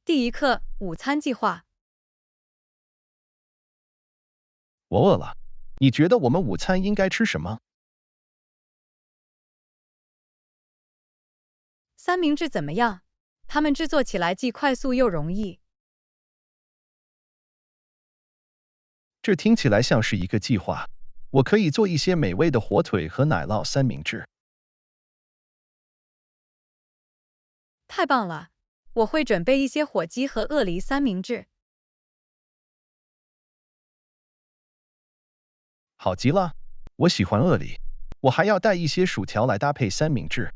第一课，午餐计划。我饿了，你觉得我们午餐应该吃什么？三明治怎么样？它们制作起来既快速又容易。这听起来像是一个计划。我可以做一些美味的火腿和奶酪三明治。太棒了！我会准备一些火鸡和鳄梨三明治。好极了，我喜欢鳄梨。我还要带一些薯条来搭配三明治。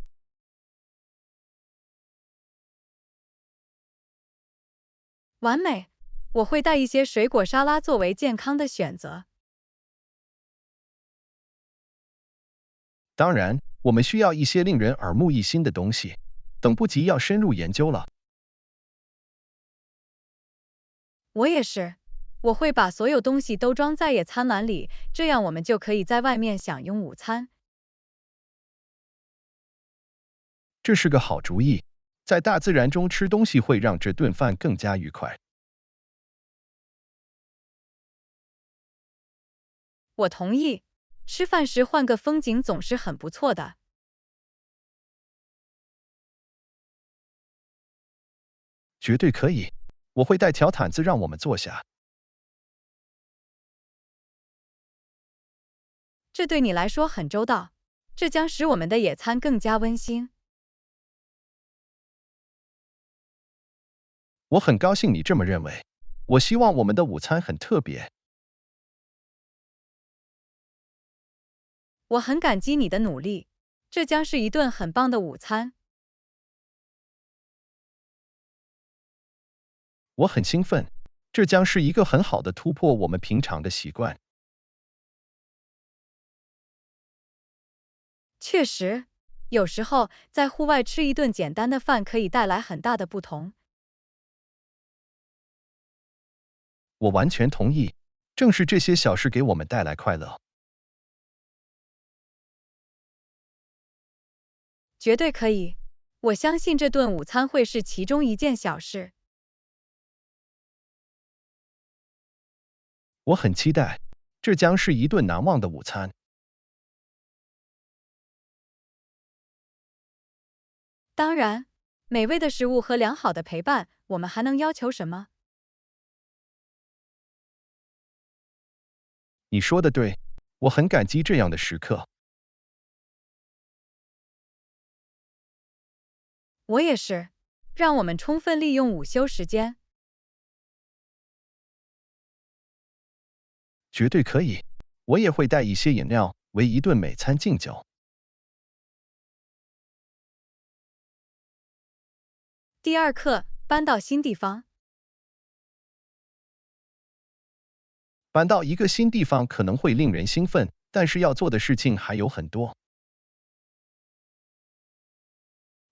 完美！我会带一些水果沙拉作为健康的选择。当然，我们需要一些令人耳目一新的东西，等不及要深入研究了。我也是。我会把所有东西都装在野餐篮里，这样我们就可以在外面享用午餐。这是个好主意，在大自然中吃东西会让这顿饭更加愉快。我同意。吃饭时换个风景总是很不错的。绝对可以，我会带条毯子让我们坐下。这对你来说很周到，这将使我们的野餐更加温馨。我很高兴你这么认为。我希望我们的午餐很特别。我很感激你的努力，这将是一顿很棒的午餐。我很兴奋，这将是一个很好的突破我们平常的习惯。确实，有时候在户外吃一顿简单的饭可以带来很大的不同。我完全同意，正是这些小事给我们带来快乐。绝对可以，我相信这顿午餐会是其中一件小事。我很期待，这将是一顿难忘的午餐。当然，美味的食物和良好的陪伴，我们还能要求什么？你说的对，我很感激这样的时刻。我也是。让我们充分利用午休时间。绝对可以，我也会带一些饮料，为一顿美餐敬酒。第二课，搬到新地方。搬到一个新地方可能会令人兴奋，但是要做的事情还有很多。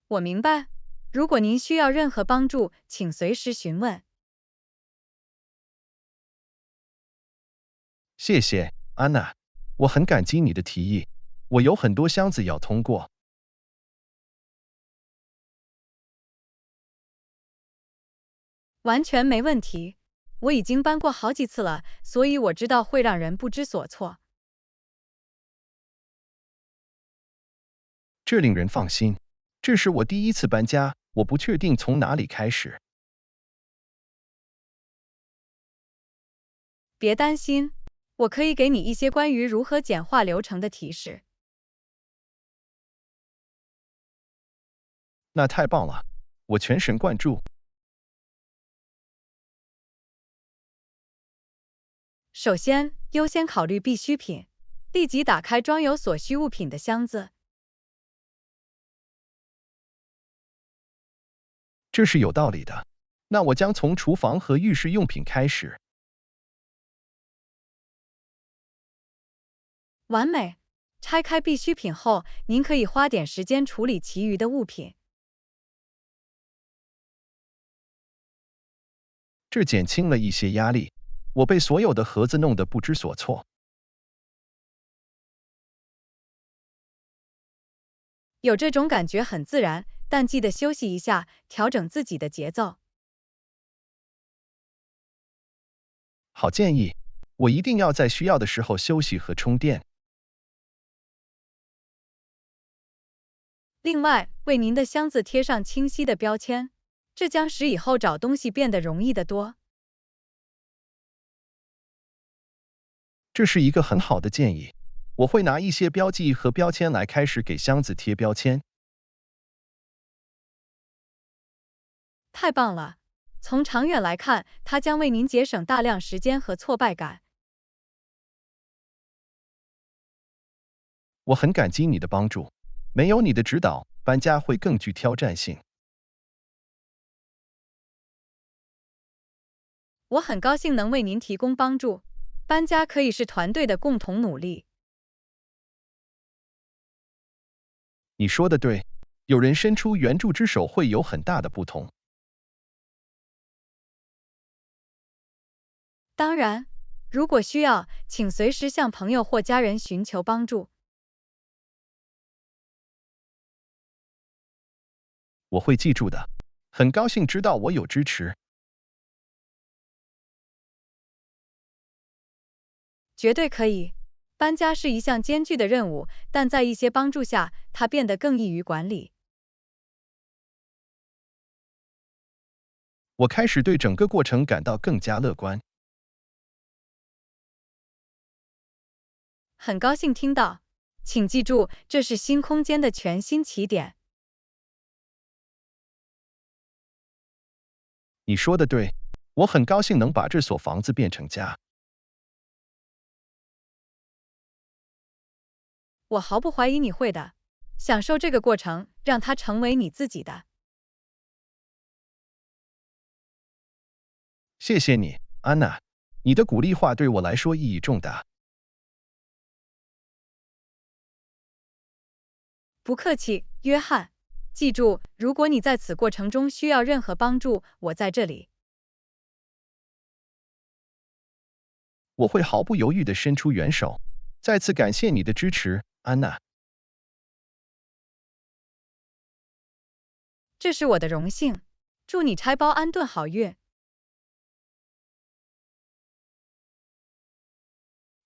我明白。如果您需要任何帮助，请随时询问。谢谢，安娜。我很感激你的提议。我有很多箱子要通过。完全没问题。我已经搬过好几次了，所以我知道会让人不知所措。这令人放心。这是我第一次搬家，我不确定从哪里开始。别担心，我可以给你一些关于如何简化流程的提示。那太棒了，我全神贯注。首先，优先考虑必需品。立即打开装有所需物品的箱子。这是有道理的。那我将从厨房和浴室用品开始。完美。拆开必需品后，您可以花点时间处理其余的物品。这减轻了一些压力。我被所有的盒子弄得不知所措。有这种感觉很自然，但记得休息一下，调整自己的节奏。好建议，我一定要在需要的时候休息和充电。另外，为您的箱子贴上清晰的标签，这将使以后找东西变得容易得多。这是一个很好的建议，我会拿一些标记和标签来开始给箱子贴标签。太棒了！从长远来看，它将为您节省大量时间和挫败感。我很感激你的帮助，没有你的指导，搬家会更具挑战性。我很高兴能为您提供帮助。搬家可以是团队的共同努力。你说的对，有人伸出援助之手会有很大的不同。当然，如果需要，请随时向朋友或家人寻求帮助。我会记住的，很高兴知道我有支持。绝对可以。搬家是一项艰巨的任务，但在一些帮助下，它变得更易于管理。我开始对整个过程感到更加乐观。很高兴听到。请记住，这是新空间的全新起点。你说的对，我很高兴能把这所房子变成家。我毫不怀疑你会的。享受这个过程，让它成为你自己的。谢谢你，安娜，你的鼓励话对我来说意义重大。不客气，约翰。记住，如果你在此过程中需要任何帮助，我在这里。我会毫不犹豫地伸出援手。再次感谢你的支持，安娜。这是我的荣幸。祝你拆包安顿好运。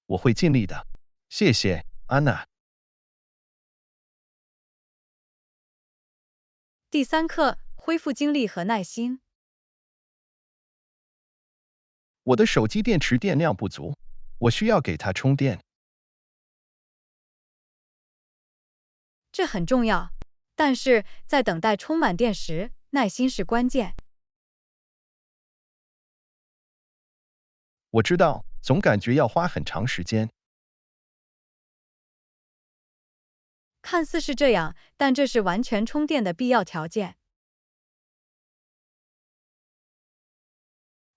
我会尽力的。谢谢，安娜。第3课，恢复精力和耐心。我的手机电池电量不足，我需要给它充电。这很重要，但是在等待充满电时，耐心是关键。我知道，总感觉要花很长时间。看似是这样，但这是完全充电的必要条件。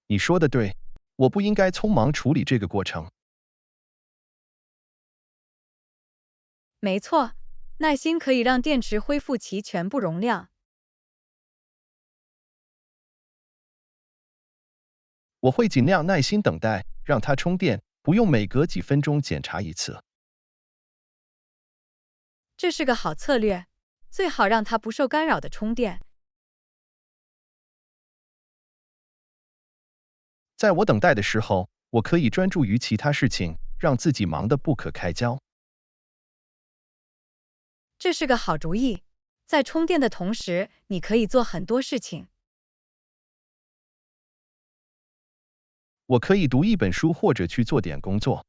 你说的对，我不应该匆忙处理这个过程。没错，耐心可以让电池恢复其全部容量。我会尽量耐心等待，让它充电，不用每隔几分钟检查一次。这是个好策略，最好让它不受干扰的充电。在我等待的时候，我可以专注于其他事情，让自己忙得不可开交。这是个好主意。在充电的同时，你可以做很多事情。我可以读一本书或者去做点工作。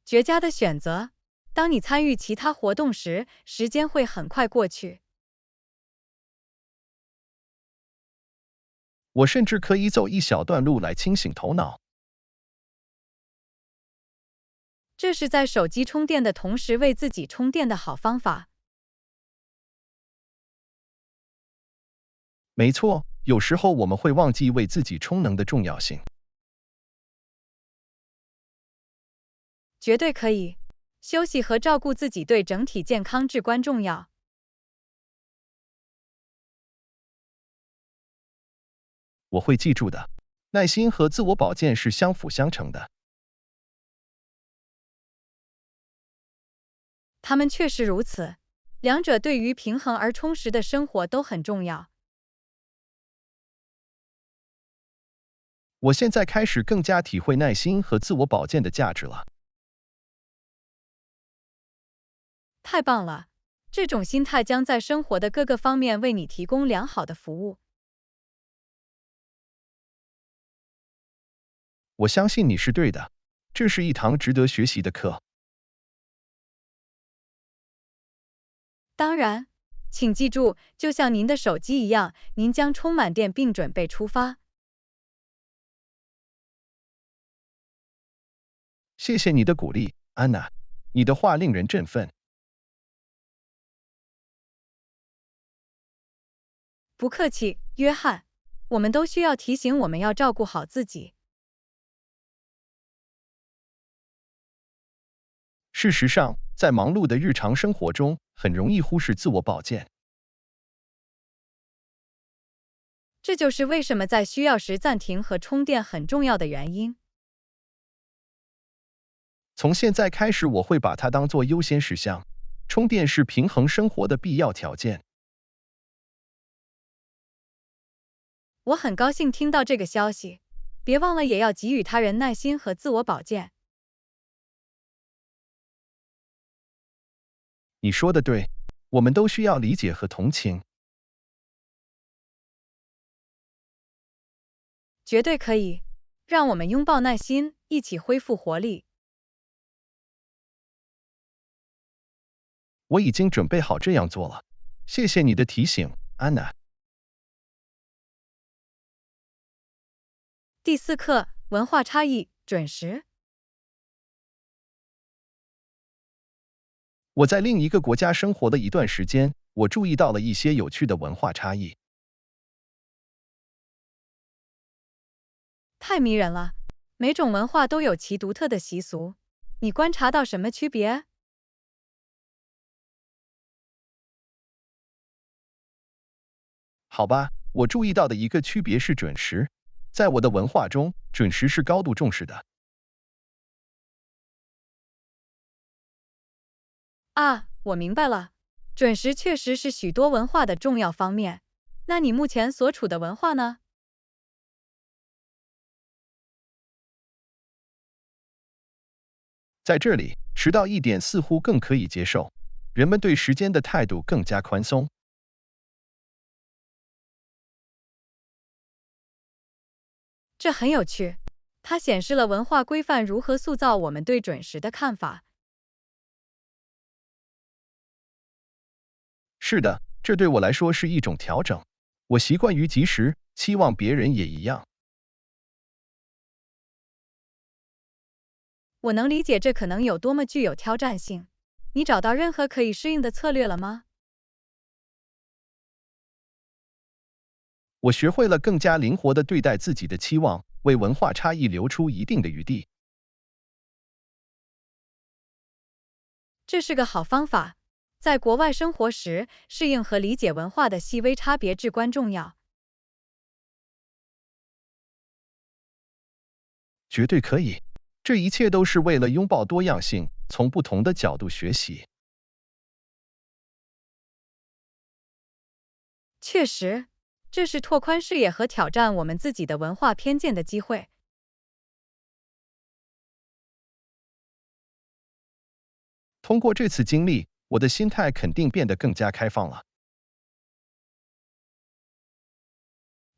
绝佳的选择。当你参与其他活动时，时间会很快过去。我甚至可以走一小段路来清醒头脑。这是在手机充电的同时为自己充电的好方法。没错，有时候我们会忘记为自己充能的重要性。绝对可以。休息和照顾自己对整体健康至关重要。我会记住的。耐心和自我保健是相辅相成的。他们确实如此，两者对于平衡而充实的生活都很重要。我现在开始更加体会耐心和自我保健的价值了。太棒了！这种心态将在生活的各个方面为你提供良好的服务。我相信你是对的，这是一堂值得学习的课。当然，请记住，就像您的手机一样，您将充满电并准备出发。谢谢你的鼓励，安娜，你的话令人振奋。不客气，约翰。我们都需要提醒我们要照顾好自己。事实上，在忙碌的日常生活中，很容易忽视自我保健。这就是为什么在需要时暂停和充电很重要的原因。从现在开始，我会把它当作优先事项。充电是平衡生活的必要条件。我很高兴听到这个消息。别忘了也要给予他人耐心和自我保健。你说的对，我们都需要理解和同情。绝对可以。让我们拥抱耐心，一起恢复活力。我已经准备好这样做了。谢谢你的提醒，安娜。第4课，文化差异，准时。我在另一个国家生活的一段时间，我注意到了一些有趣的文化差异。太迷人了！每种文化都有其独特的习俗。你观察到什么区别？好吧，我注意到的一个区别是准时。在我的文化中，准时是高度重视的。啊，我明白了。准时确实是许多文化的重要方面。那你目前所处的文化呢？在这里，迟到一点似乎更可以接受，人们对时间的态度更加宽松。这很有趣。它显示了文化规范如何塑造我们对准时的看法。是的，这对我来说是一种调整。我习惯于及时，期望别人也一样。我能理解这可能有多么具有挑战性。你找到任何可以适应的策略了吗？我学会了更加灵活地对待自己的期望，为文化差异留出一定的余地。这是个好方法。在国外生活时，适应和理解文化的细微差别至关重要。绝对可以，这一切都是为了拥抱多样性，从不同的角度学习。确实，这是拓宽视野和挑战我们自己的文化偏见的机会。通过这次经历，我的心态肯定变得更加开放了。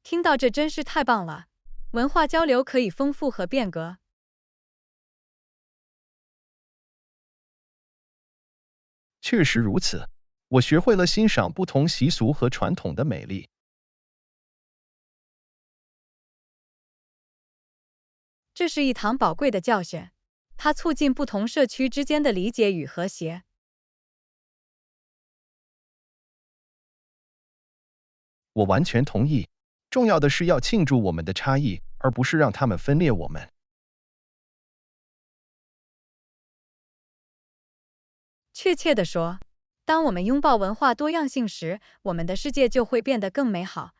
听到这真是太棒了。文化交流可以丰富和变革。确实如此，我学会了欣赏不同习俗和传统的美丽。这是一堂宝贵的教训，它促进不同社区之间的理解与和谐。我完全同意，重要的是要庆祝我们的差异，而不是让他们分裂我们。确切地说，当我们拥抱文化多样性时，我们的世界就会变得更美好。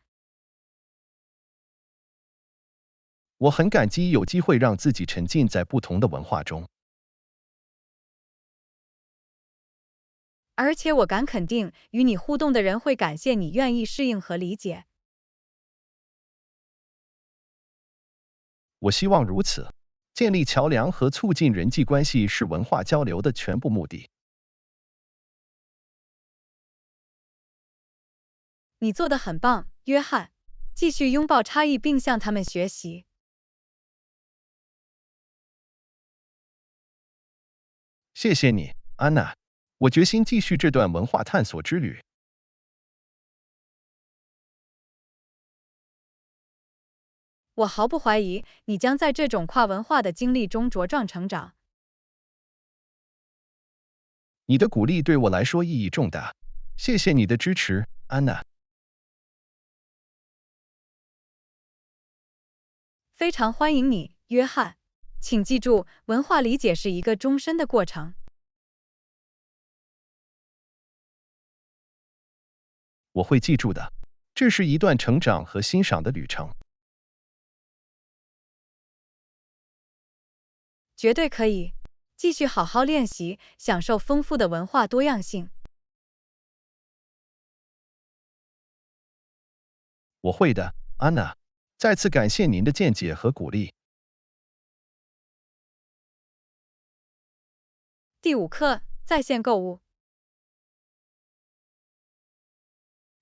我很感激有机会让自己沉浸在不同的文化中。而且我敢肯定，与你互动的人会感谢你愿意适应和理解。我希望如此。建立桥梁和促进人际关系是文化交流的全部目的。你做得很棒，约翰。继续拥抱差异并向他们学习。谢谢你，安娜。我决心继续这段文化探索之旅。我毫不怀疑，你将在这种跨文化的经历中茁壮成长。你的鼓励对我来说意义重大。谢谢你的支持，安娜。非常欢迎你，约翰。请记住，文化理解是一个终身的过程。我会记住的。这是一段成长和欣赏的旅程。绝对可以。继续好好练习，享受丰富的文化多样性。我会的，安娜。再次感谢您的见解和鼓励。第5课，在线购物。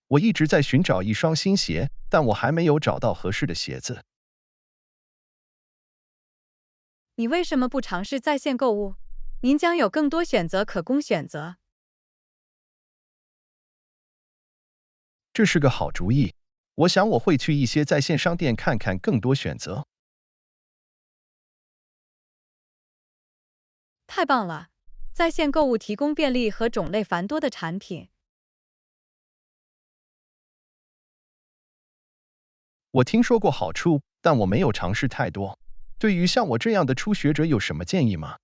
我一直在寻找一双新鞋，但我还没有找到合适的鞋子。你为什么不尝试在线购物？您将有更多选择可供选择。这是个好主意。我想我会去一些在线商店看看更多选择。太棒了！在线购物提供便利和种类繁多的产品。我听说过好处，但我没有尝试太多。对于像我这样的初学者有什么建议吗？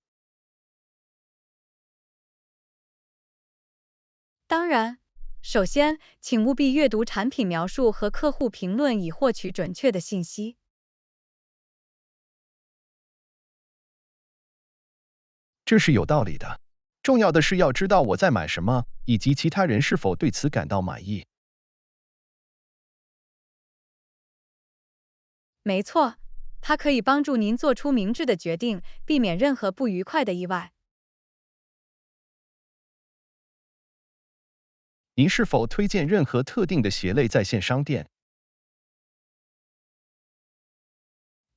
当然，首先，请务必阅读产品描述和客户评论以获取准确的信息。这是有道理的。重要的是要知道我在买什么，以及其他人是否对此感到满意。没错，它可以帮助您做出明智的决定，避免任何不愉快的意外。您是否推荐任何特定的鞋类在线商店？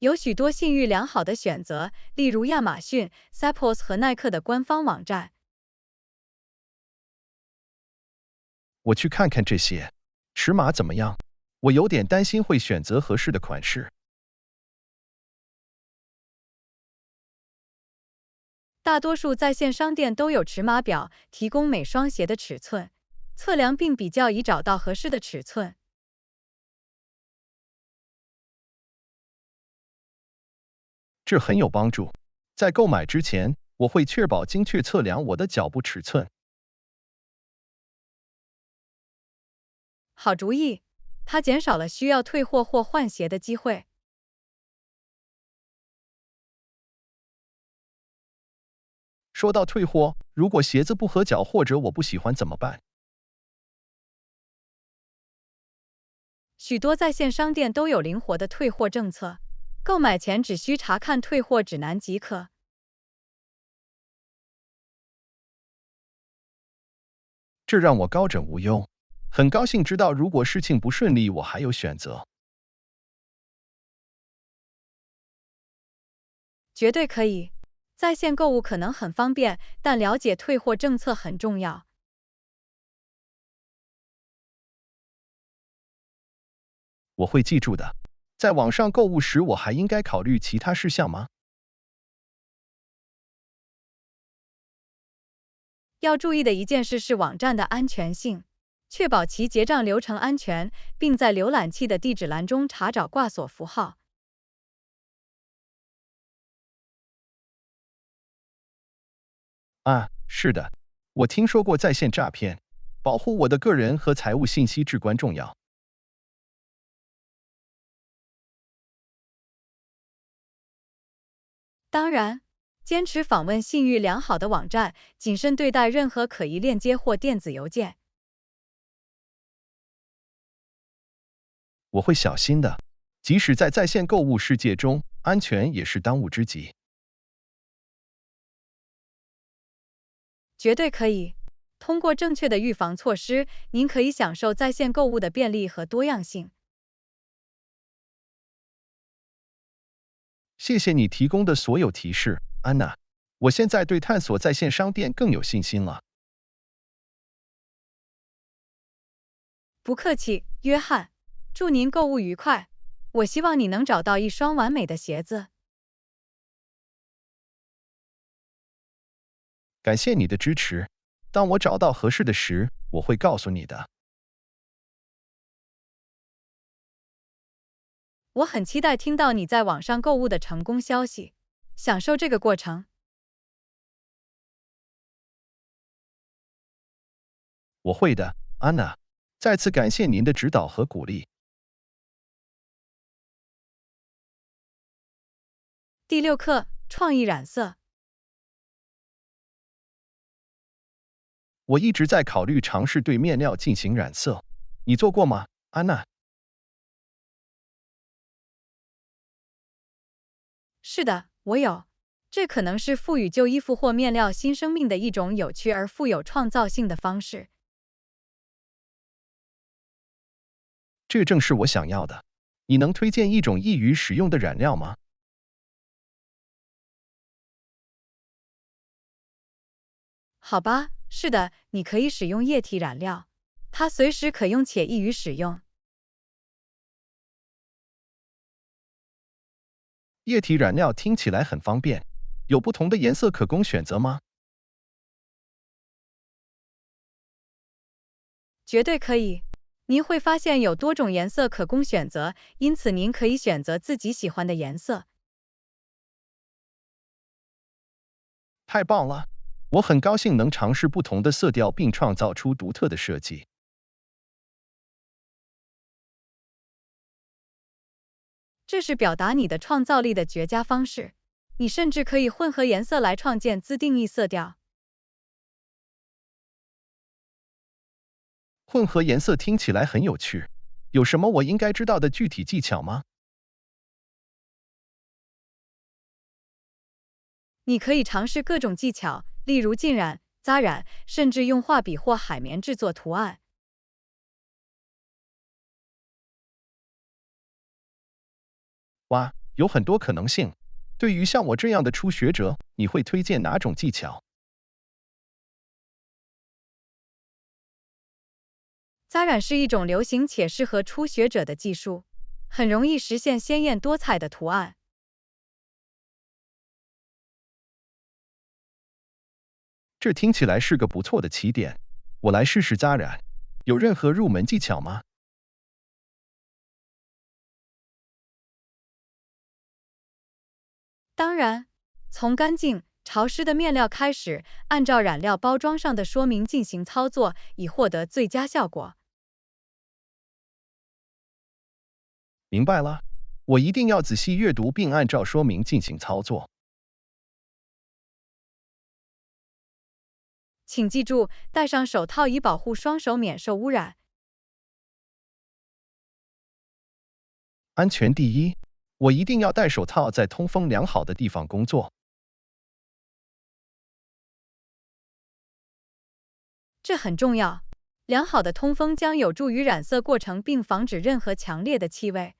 有许多信誉良好的选择，例如亚马逊、Zappos 和耐克的官方网站。我去看看这些。尺码怎么样？我有点担心会选择合适的款式。大多数在线商店都有尺码表，提供每双鞋的尺寸，测量并比较以找到合适的尺寸。这很有帮助。在购买之前，我会确保精确测量我的脚部尺寸。好主意，它减少了需要退货或换鞋的机会。说到退货，如果鞋子不合脚或者我不喜欢怎么办？许多在线商店都有灵活的退货政策，购买前只需查看退货指南即可。这让我高枕无忧。很高兴知道，如果事情不顺利，我还有选择。绝对可以。在线购物可能很方便，但了解退货政策很重要。我会记住的。在网上购物时，我还应该考虑其他事项吗？要注意的一件事是网站的安全性，确保其结账流程安全，并在浏览器的地址栏中查找挂锁符号。是的，我听说过在线诈骗，保护我的个人和财务信息至关重要。当然，坚持访问信誉良好的网站，谨慎对待任何可疑链接或电子邮件。我会小心的。即使在线购物世界中，安全也是当务之急。绝对可以。通过正确的预防措施，您可以享受在线购物的便利和多样性。谢谢你提供的所有提示，安娜。我现在对探索在线商店更有信心了。不客气，约翰。祝您购物愉快。我希望你能找到一双完美的鞋子。感谢你的支持。当我找到合适的时，我会告诉你的。我很期待听到你在网上购物的成功消息。享受这个过程。我会的，安娜。再次感谢您的指导和鼓励。第6课，创意染色。我一直在考虑尝试对面料进行染色，你做过吗，安娜？是的，我有。这可能是赋予旧衣服或面料新生命的一种有趣而富有创造性的方式。这正是我想要的。你能推荐一种易于使用的染料吗？好吧，是的，你可以使用液体染料，它随时可用且易于使用。液体染料听起来很方便，有不同的颜色可供选择吗？绝对可以。您会发现有多种颜色可供选择，因此您可以选择自己喜欢的颜色。太棒了！我很高兴能尝试不同的色调并创造出独特的设计。这是表达你的创造力的绝佳方式。你甚至可以混合颜色来创建自定义色调。混合颜色听起来很有趣，有什么我应该知道的具体技巧吗？你可以尝试各种技巧，例如浸染、扎染，甚至用画笔或海绵制作图案。哇，有很多可能性。对于像我这样的初学者，你会推荐哪种技巧？扎染是一种流行且适合初学者的技术，很容易实现鲜艳多彩的图案。这听起来是个不错的起点，我来试试扎染。有任何入门技巧吗？当然，从干净、潮湿的面料开始，按照染料包装上的说明进行操作，以获得最佳效果。明白了，我一定要仔细阅读并按照说明进行操作。请记住，戴上手套以保护双手免受污染。安全第一，我一定要戴手套，在通风良好的地方工作。这很重要。良好的通风将有助于染色过程并防止任何强烈的气味。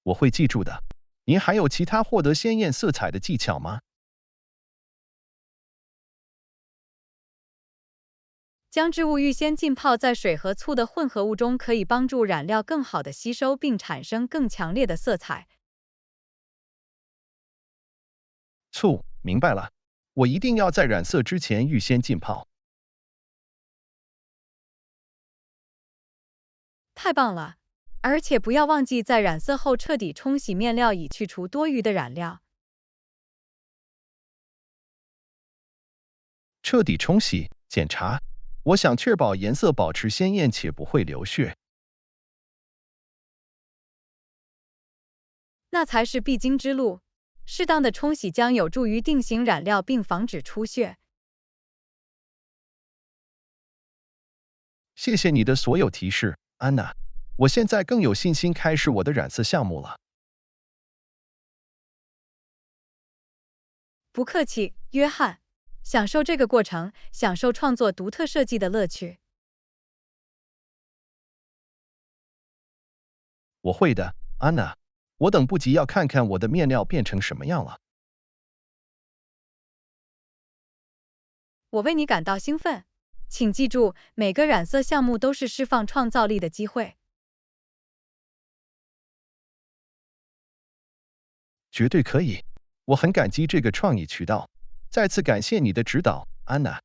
我会记住的。您还有其他获得鲜艳色彩的技巧吗？将织物预先浸泡在水和醋的混合物中，可以帮助染料更好的吸收并产生更强烈的色彩。醋，明白了。我一定要在染色之前预先浸泡。太棒了！而且不要忘记在染色后彻底冲洗面料，以去除多余的染料。彻底冲洗、检查，我想确保颜色保持鲜艳且不会流血。那才是必经之路。适当的冲洗将有助于定型染料并防止出血。谢谢你的所有提示，安娜。我现在更有信心开始我的染色项目了。不客气，约翰。享受这个过程，享受创作独特设计的乐趣。我会的，安娜。我等不及要看看我的面料变成什么样了。我为你感到兴奋。请记住，每个染色项目都是释放创造力的机会。绝对可以。我很感激这个创意渠道。再次感谢你的指导，安娜。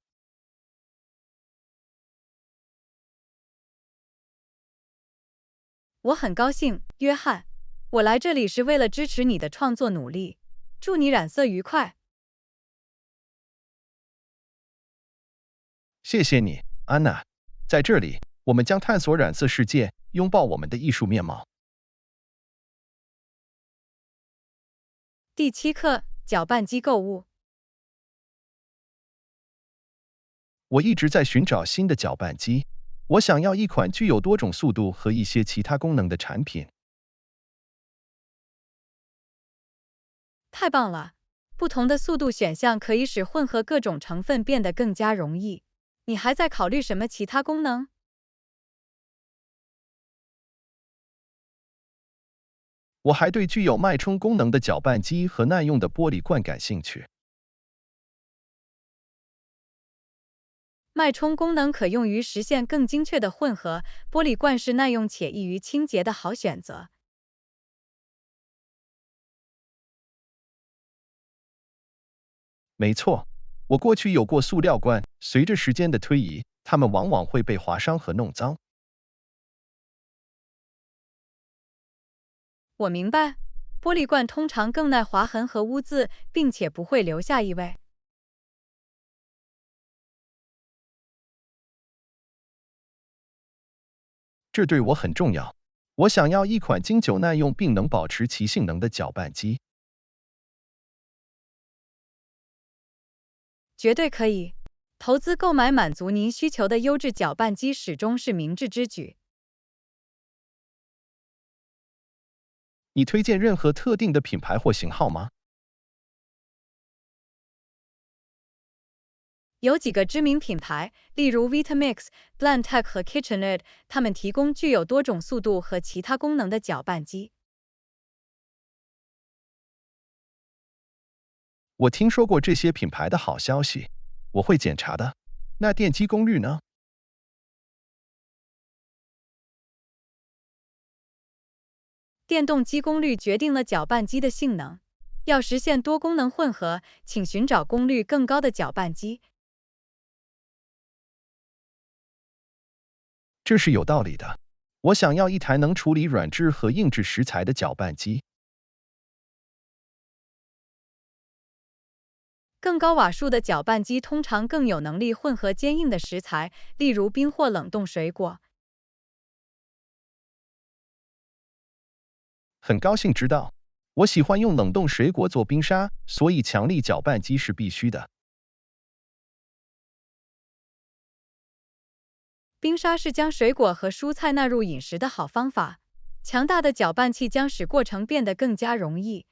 我很高兴，约翰。我来这里是为了支持你的创作努力。祝你染色愉快。谢谢你，安娜。在这里，我们将探索染色世界，拥抱我们的艺术面貌。第7课，搅拌机购物。我一直在寻找新的搅拌机。我想要一款具有多种速度和一些其他功能的产品。太棒了！不同的速度选项可以使混合各种成分变得更加容易。你还在考虑什么其他功能？我还对具有脉冲功能的搅拌机和耐用的玻璃罐感兴趣。脉冲功能可用于实现更精确的混合，玻璃罐是耐用且易于清洁的好选择。没错，我过去有过塑料罐，随着时间的推移，它们往往会被划伤和弄脏。我明白，玻璃罐通常更耐划痕和污渍，并且不会留下异味。这对我很重要。我想要一款经久耐用并能保持其性能的搅拌机。绝对可以。投资购买满足您需求的优质搅拌机始终是明智之举。你推荐任何特定的品牌或型号吗？有几个知名品牌，例如 Vitamix、Blendtec 和 KitchenAid， 它们提供具有多种速度和其他功能的搅拌机。我听说过这些品牌的好消息，我会检查的。那电机功率呢？电动机功率决定了搅拌机的性能。要实现多功能混合，请寻找功率更高的搅拌机。这是有道理的。我想要一台能处理软质和硬质食材的搅拌机。更高瓦数的搅拌机通常更有能力混合坚硬的食材，例如冰或冷冻水果。很高兴知道，我喜欢用冷冻水果做冰沙，所以强力搅拌机是必须的。冰沙是将水果和蔬菜纳入饮食的好方法。强大的搅拌器将使过程变得更加容易。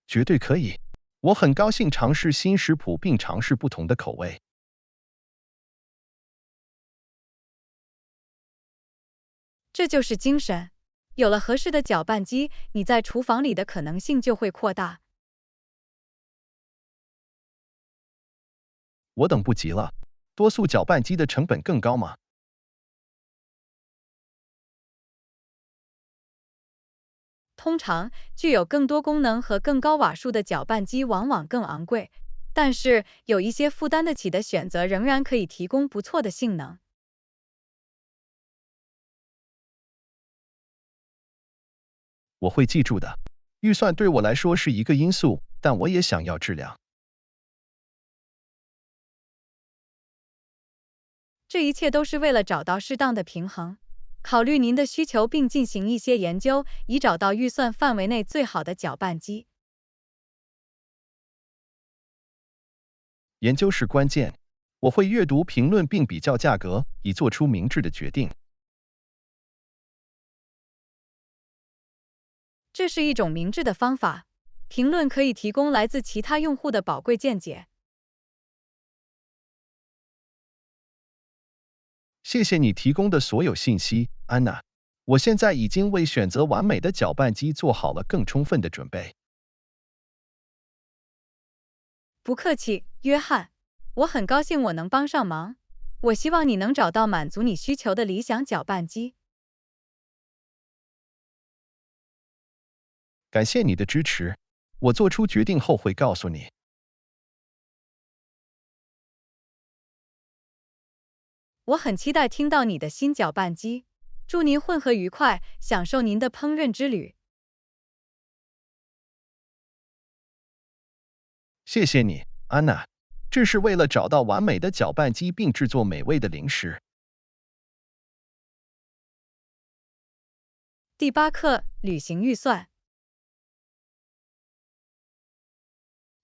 绝对可以。我很高兴尝试新食谱并尝试不同的口味。这就是精神。有了合适的搅拌机，你在厨房里的可能性就会扩大。我等不及了。多速搅拌机的成本更高吗？通常，具有更多功能和更高瓦数的搅拌机往往更昂贵，但是有一些负担得起的选择仍然可以提供不错的性能。我会记住的。预算对我来说是一个因素，但我也想要质量。这一切都是为了找到适当的平衡。考虑您的需求并进行一些研究，以找到预算范围内最好的搅拌机。研究是关键。我会阅读评论并比较价格，以做出明智的决定。这是一种明智的方法。评论可以提供来自其他用户的宝贵见解。谢谢你提供的所有信息，安娜。我现在已经为选择完美的搅拌机做好了更充分的准备。不客气，约翰。我很高兴我能帮上忙。我希望你能找到满足你需求的理想搅拌机。感谢你的支持。我做出决定后会告诉你。我很期待听到你的新搅拌机。祝您混合愉快，享受您的烹饪之旅。谢谢你，安娜。这是为了找到完美的搅拌机并制作美味的零食。第8课，旅行预算。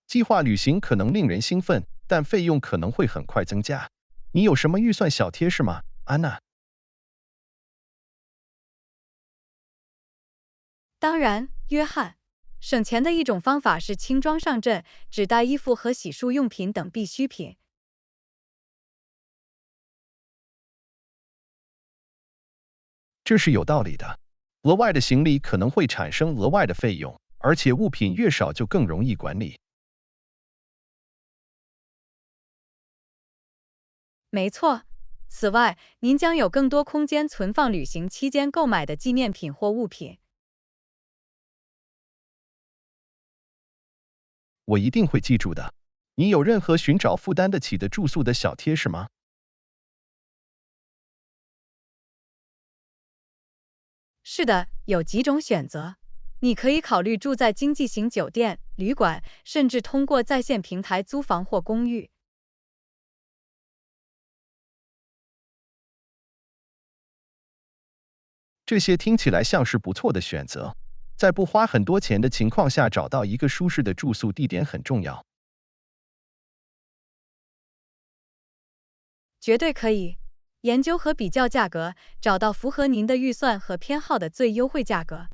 计划旅行可能令人兴奋，但费用可能会很快增加。你有什么预算小贴士吗，安娜？当然，约翰。省钱的一种方法是轻装上阵，只带衣服和洗漱用品等必需品。这是有道理的。额外的行李可能会产生额外的费用，而且物品越少就更容易管理。没错。此外，您将有更多空间存放旅行期间购买的纪念品或物品。我一定会记住的。你有任何寻找负担得起的住宿的小贴士吗？是的，有几种选择。你可以考虑住在经济型酒店、旅馆，甚至通过在线平台租房或公寓。这些听起来像是不错的选择。在不花很多钱的情况下找到一个舒适的住宿地点很重要。绝对可以。研究和比较价格，找到符合您的预算和偏好的最优惠价格。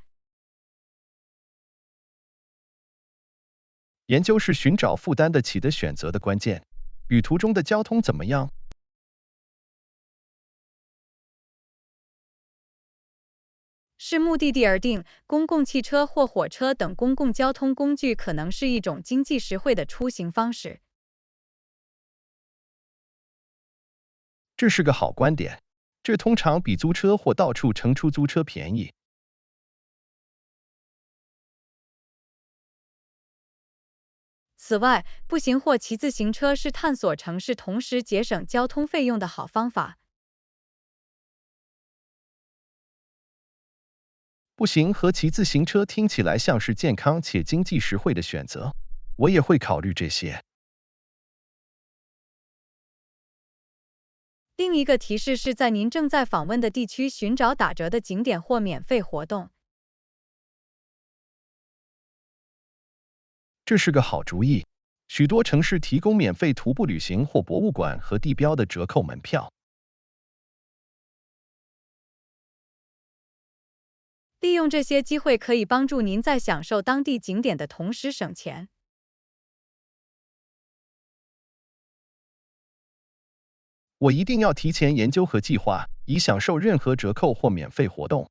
研究是寻找负担得起的选择的关键。旅途中的交通怎么样？视目的地而定，公共汽车或火车等公共交通工具可能是一种经济实惠的出行方式。这是个好观点。这通常比租车或到处乘出租车便宜。此外，步行或骑自行车是探索城市同时节省交通费用的好方法。步行和骑自行车听起来像是健康且经济实惠的选择。我也会考虑这些。另一个提示是在您正在访问的地区寻找打折的景点或免费活动。这是个好主意。许多城市提供免费徒步旅行或博物馆和地标的折扣门票。利用这些机会可以帮助您在享受当地景点的同时省钱。我一定要提前研究和计划，以享受任何折扣或免费活动。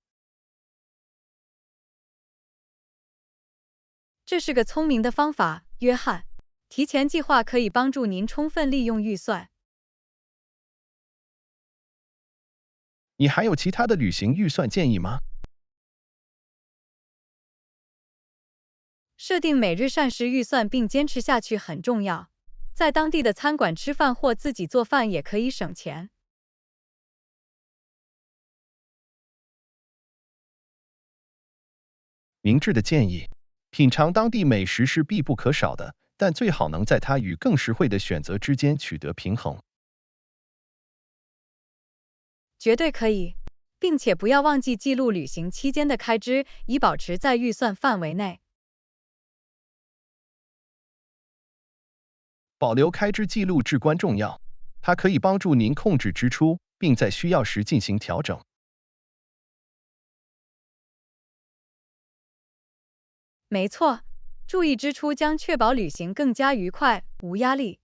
这是个聪明的方法，约翰。提前计划可以帮助您充分利用预算。你还有其他的旅行预算建议吗？设定每日膳食预算并坚持下去很重要。在当地的餐馆吃饭或自己做饭也可以省钱。明智的建议。品尝当地美食是必不可少的，但最好能在它与更实惠的选择之间取得平衡。绝对可以，并且不要忘记记录旅行期间的开支，以保持在预算范围内。保留开支记录至关重要。它可以帮助您控制支出，并在需要时进行调整。没错，注意支出将确保旅行更加愉快、无压力。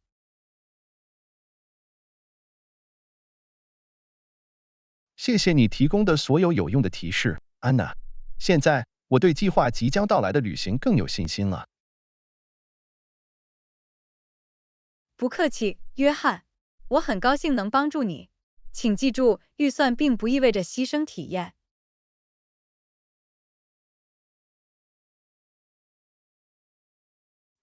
谢谢你提供的所有有用的提示，安娜。现在，我对计划即将到来的旅行更有信心了。不客气，约翰，我很高兴能帮助你。请记住，预算并不意味着牺牲体验。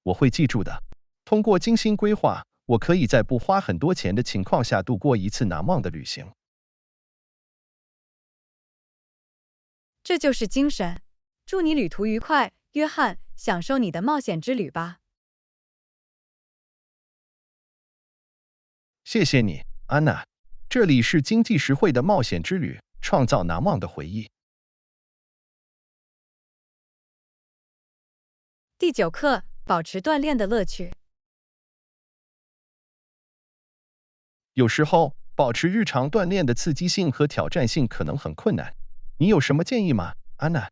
我会记住的。通过精心规划，我可以在不花很多钱的情况下度过一次难忘的旅行。这就是精神。祝你旅途愉快，约翰，享受你的冒险之旅吧。谢谢你，安娜。这里是经济实惠的冒险之旅，创造难忘的回忆。第9课，保持锻炼的乐趣。有时候，保持日常锻炼的刺激性和挑战性可能很困难。你有什么建议吗，安娜？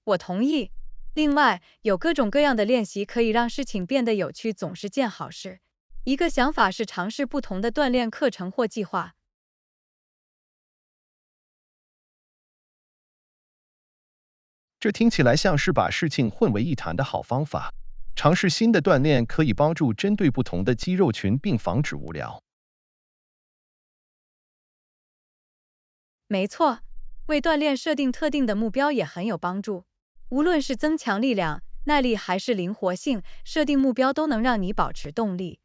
我同意。另外，有各种各样的练习可以让事情变得有趣，总是件好事。一个想法是尝试不同的锻炼课程或计划。这听起来像是把事情混为一谈的好方法。尝试新的锻炼可以帮助针对不同的肌肉群并防止无聊。没错，为锻炼设定特定的目标也很有帮助。无论是增强力量、耐力还是灵活性，设定目标都能让你保持动力。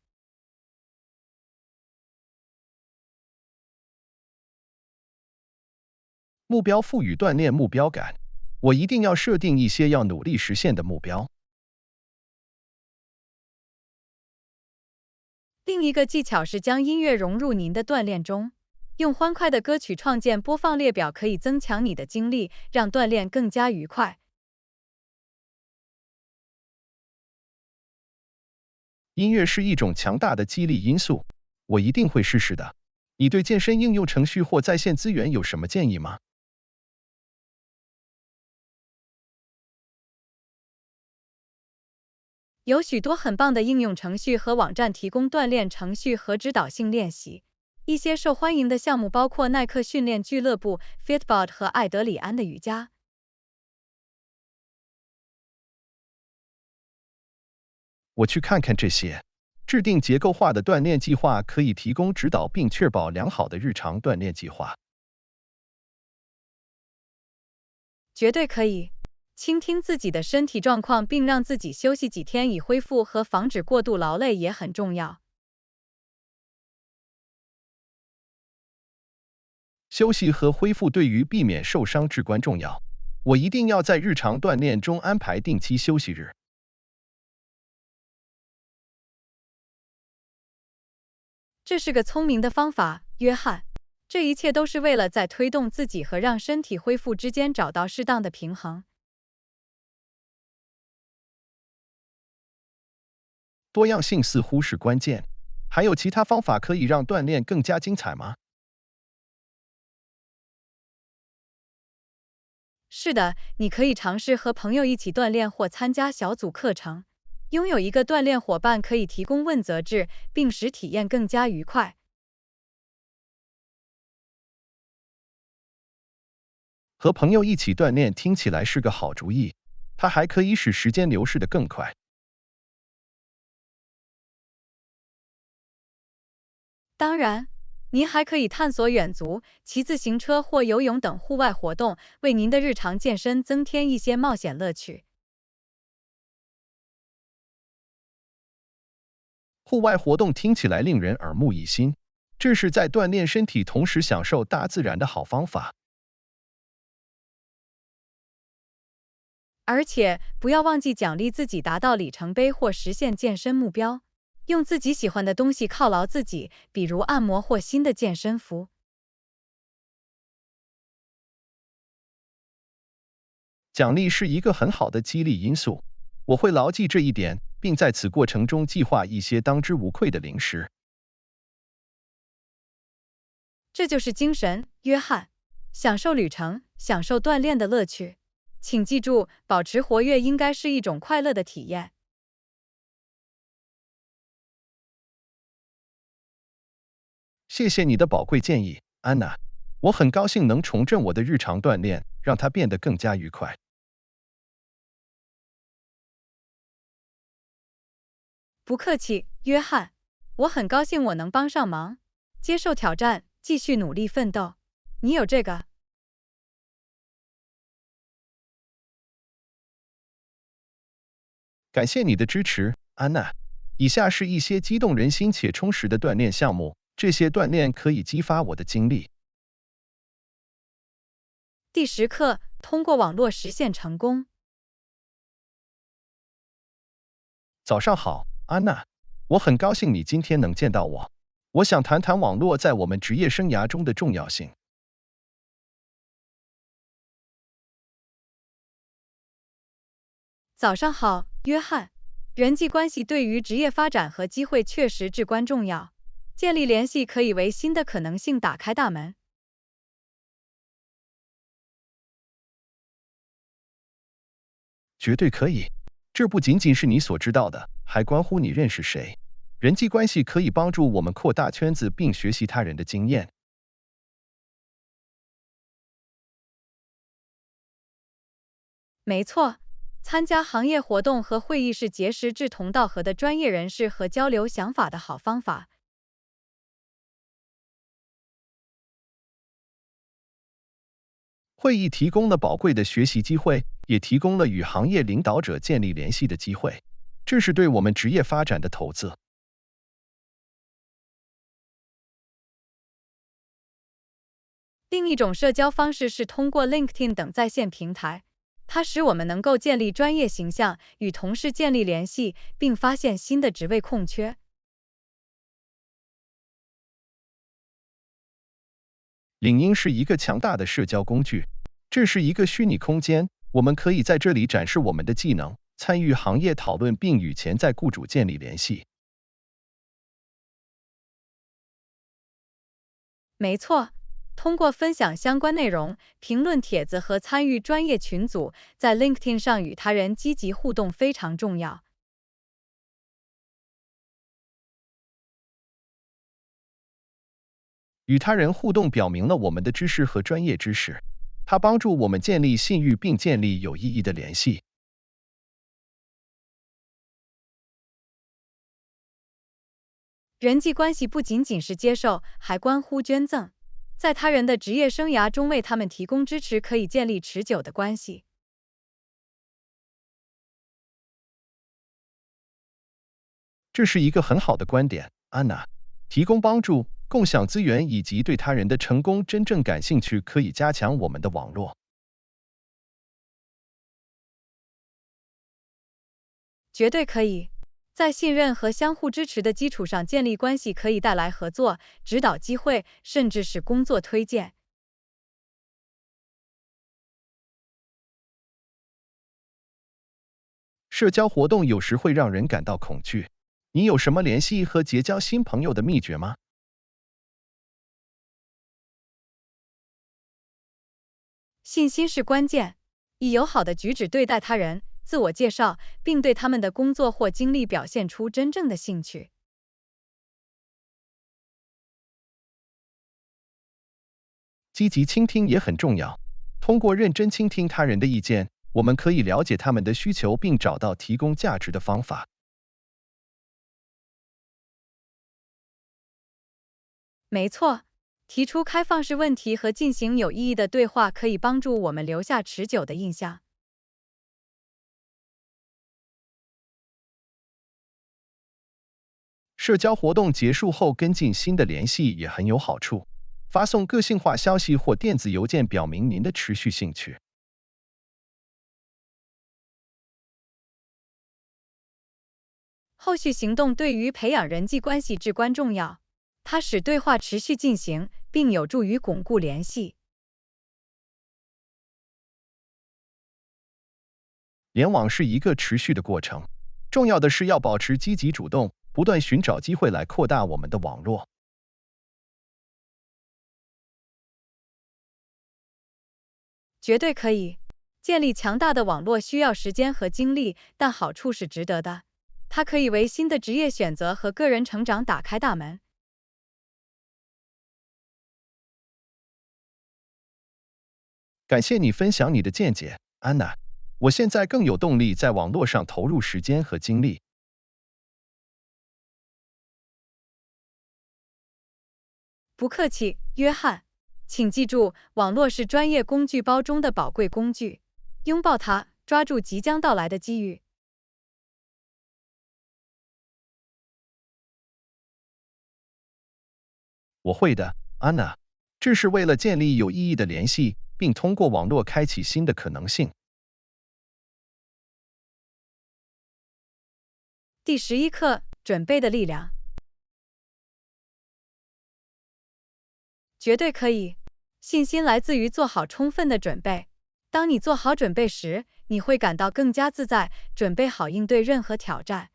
目标赋予锻炼目标感。我一定要设定一些要努力实现的目标。另一个技巧是将音乐融入您的锻炼中，用欢快的歌曲创建播放列表，可以增强你的精力，让锻炼更加愉快。音乐是一种强大的激励因素，我一定会试试的。你对健身应用程序或在线资源有什么建议吗？有许多很棒的应用程序和网站提供锻炼程序和指导性练习。一些受欢迎的项目包括耐克训练俱乐部、Fitbod 和艾德里安的瑜伽。我去看看这些。制定结构化的锻炼计划可以提供指导并确保良好的日常锻炼计划。绝对可以。倾听自己的身体状况，并让自己休息几天以恢复和防止过度劳累也很重要。休息和恢复对于避免受伤至关重要。我一定要在日常锻炼中安排定期休息日。这是个聪明的方法，约翰。这一切都是为了在推动自己和让身体恢复之间找到适当的平衡。多样性似乎是关键。还有其他方法可以让锻炼更加精彩吗？是的，你可以尝试和朋友一起锻炼或参加小组课程。拥有一个锻炼伙伴可以提供问责制，并使体验更加愉快。和朋友一起锻炼听起来是个好主意，它还可以使时间流逝得更快。当然，您还可以探索远足、骑自行车或游泳等户外活动，为您的日常健身增添一些冒险乐趣。户外活动听起来令人耳目一新，这是在锻炼身体同时享受大自然的好方法。而且，不要忘记奖励自己达到里程碑或实现健身目标。用自己喜欢的东西犒劳自己，比如按摩或新的健身服。奖励是一个很好的激励因素。我会牢记这一点，并在此过程中计划一些当之无愧的零食。这就是精神，约翰。享受旅程，享受锻炼的乐趣。请记住，保持活跃应该是一种快乐的体验。谢谢你的宝贵建议，安娜。我很高兴能重振我的日常锻炼，让它变得更加愉快。不客气，约翰。我很高兴我能帮上忙。接受挑战，继续努力奋斗。你有这个。感谢你的支持，安娜。以下是一些激动人心且充实的锻炼项目，这些锻炼可以激发我的精力。第10课，通过网络实现成功。早上好，安娜。我很高兴你今天能见到我。我想谈谈网络在我们职业生涯中的重要性。早上好，约翰。人际关系对于职业发展和机会确实至关重要。建立联系可以为新的可能性打开大门。绝对可以。这不仅仅是你所知道的，还关乎你认识谁。人际关系可以帮助我们扩大圈子并学习他人的经验。没错，参加行业活动和会议是结识志同道合的专业人士和交流想法的好方法。会议提供了宝贵的学习机会，也提供了与行业领导者建立联系的机会。这是对我们职业发展的投资。另一种社交方式是通过 LinkedIn 等在线平台，它使我们能够建立专业形象，与同事建立联系，并发现新的职位空缺。领英是一个强大的社交工具，这是一个虚拟空间，我们可以在这里展示我们的技能，参与行业讨论并与潜在雇主建立联系。没错，通过分享相关内容、评论帖子和参与专业群组，在 LinkedIn 上与他人积极互动非常重要。与他人互动表明了我们的知识和专业知识，它帮助我们建立信誉并建立有意义的联系。人际关系不仅仅是接受，还关乎捐赠。在他人的职业生涯中为他们提供支持，可以建立持久的关系。这是一个很好的观点，安娜。提供帮助、共享资源以及对他人的成功真正感兴趣，可以加强我们的网络。绝对可以。在信任和相互支持的基础上建立关系，可以带来合作、指导机会，甚至是工作推荐。社交活动有时会让人感到恐惧。你有什么联系和结交新朋友的秘诀吗？信心是关键，以友好的举止对待他人，自我介绍，并对他们的工作或经历表现出真正的兴趣。积极倾听也很重要。通过认真倾听他人的意见，我们可以了解他们的需求并找到提供价值的方法。没错，提出开放式问题和进行有意义的对话，可以帮助我们留下持久的印象。社交活动结束后跟进新的联系也很有好处。发送个性化消息或电子邮件表明您的持续兴趣。后续行动对于培养人际关系至关重要，它使对话持续进行，并有助于巩固联系。联网是一个持续的过程，重要的是要保持积极主动，不断寻找机会来扩大我们的网络。绝对可以。建立强大的网络需要时间和精力，但好处是值得的。它可以为新的职业选择和个人成长打开大门。感谢你分享你的见解，安娜。我现在更有动力在网络上投入时间和精力。不客气，约翰。请记住，网络是专业工具包中的宝贵工具，拥抱它，抓住即将到来的机遇。我会的，安娜。这是为了建立有意义的联系，并通过网络开启新的可能性。第11课，准备的力量。绝对可以。信心来自于做好充分的准备。当你做好准备时，你会感到更加自在，准备好应对任何挑战。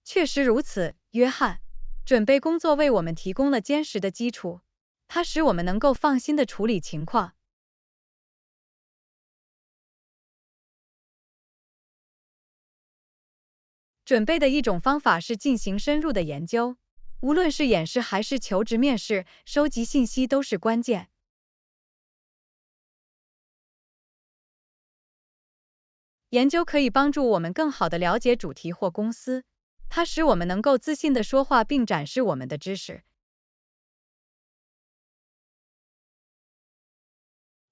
确实如此，约翰。准备工作为我们提供了坚实的基础，它使我们能够放心地处理情况。准备的一种方法是进行深入的研究，无论是演示还是求职面试，收集信息都是关键。研究可以帮助我们更好地了解主题或公司，它使我们能够自信地说话并展示我们的知识。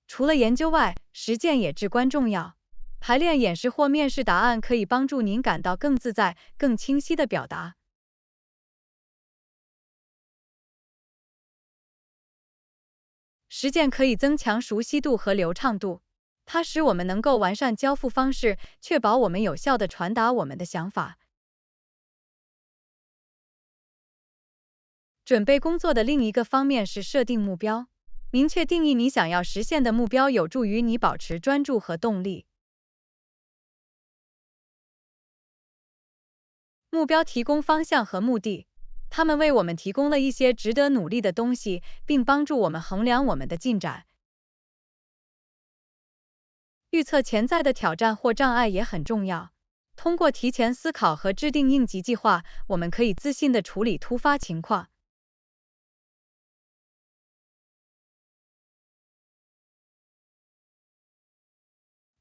除了研究外，实践也至关重要。排练演示或面试答案可以帮助您感到更自在、更清晰的表达。实践可以增强熟悉度和流畅度，它使我们能够完善交付方式，确保我们有效地传达我们的想法。准备工作的另一个方面是设定目标。明确定义你想要实现的目标，有助于你保持专注和动力。目标提供方向和目的，它们为我们提供了一些值得努力的东西，并帮助我们衡量我们的进展。预测潜在的挑战或障碍也很重要。通过提前思考和制定应急计划，我们可以自信地处理突发情况。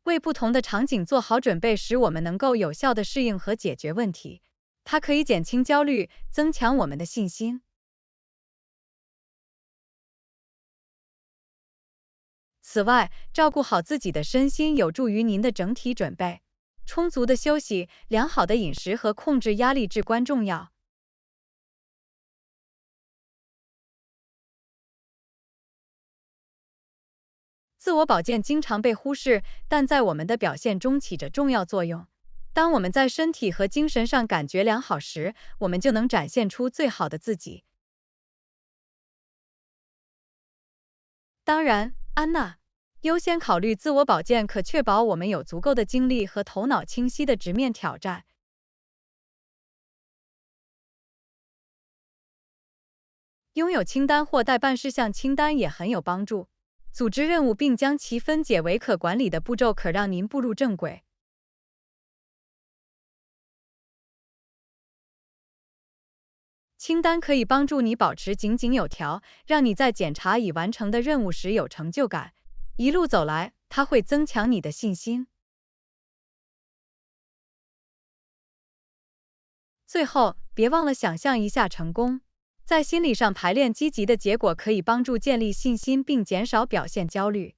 为不同的场景做好准备，使我们能够有效地适应和解决问题。它可以减轻焦虑，增强我们的信心。此外，照顾好自己的身心有助于您的整体准备。充足的休息、良好的饮食和控制压力至关重要。自我保健经常被忽视，但在我们的表现中起着重要作用。当我们在身体和精神上感觉良好时，我们就能展现出最好的自己。当然，安娜，优先考虑自我保健可确保我们有足够的精力和头脑清晰地直面挑战。拥有清单或待办事项清单也很有帮助。组织任务并将其分解为可管理的步骤，可让您步入正轨。清单可以帮助你保持井井有条，让你在检查已完成的任务时有成就感。一路走来，它会增强你的信心。最后，别忘了想象一下成功。在心理上排练积极的结果，可以帮助建立信心并减少表现焦虑。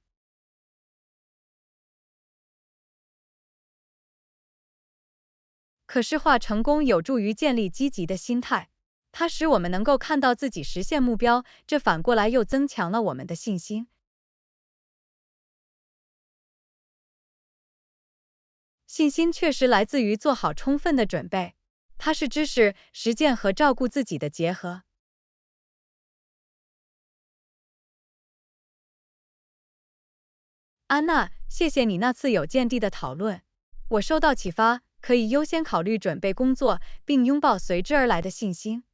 可视化成功有助于建立积极的心态。它使我们能够看到自己实现目标，这反过来又增强了我们的信心。信心确实来自于做好充分的准备，它是知识、实践和照顾自己的结合。安娜，谢谢你那次有见地的讨论，我受到启发，可以优先考虑准备工作，并拥抱随之而来的信心。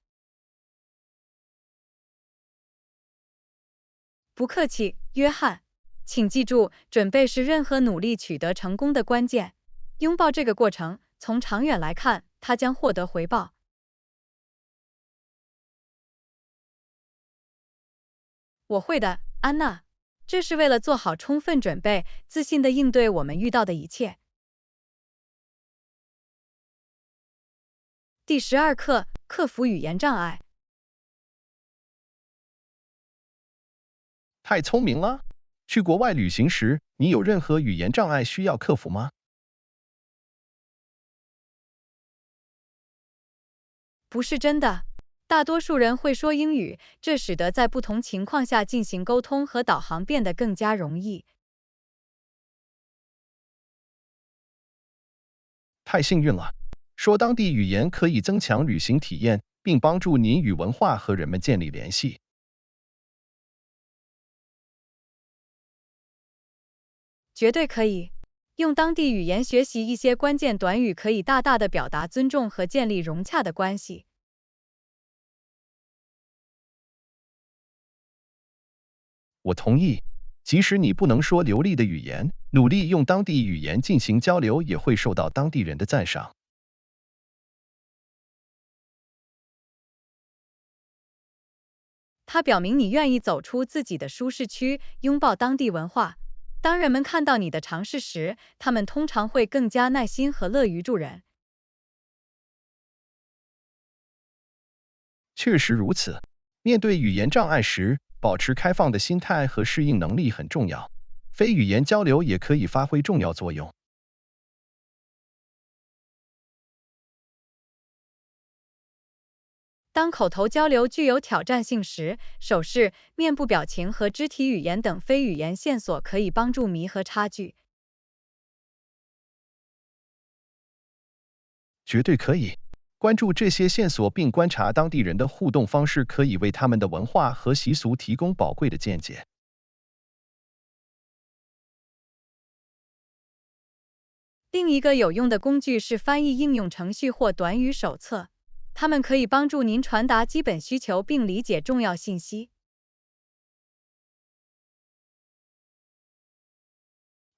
不客气，约翰。请记住，准备是任何努力取得成功的关键。拥抱这个过程，从长远来看，它将获得回报。我会的，安娜。这是为了做好充分准备，自信地应对我们遇到的一切。第12课，克服语言障碍。太聪明了！去国外旅行时，你有任何语言障碍需要克服吗？不是真的。大多数人会说英语，这使得在不同情况下进行沟通和导航变得更加容易。太幸运了！说当地语言可以增强旅行体验，并帮助您与文化和人们建立联系。绝对可以。用当地语言学习一些关键短语，可以大大的表达尊重和建立融洽的关系。我同意。即使你不能说流利的语言，努力用当地语言进行交流也会受到当地人的赞赏。它表明你愿意走出自己的舒适区，拥抱当地文化。当人们看到你的尝试时，他们通常会更加耐心和乐于助人。确实如此。面对语言障碍时，保持开放的心态和适应能力很重要。非语言交流也可以发挥重要作用。当口头交流具有挑战性时，手势、面部表情和肢体语言等非语言线索可以帮助弥合差距。绝对可以。关注这些线索并观察当地人的互动方式，可以为他们的文化和习俗提供宝贵的见解。另一个有用的工具是翻译应用程序或短语手册，它们可以帮助您传达基本需求并理解重要信息。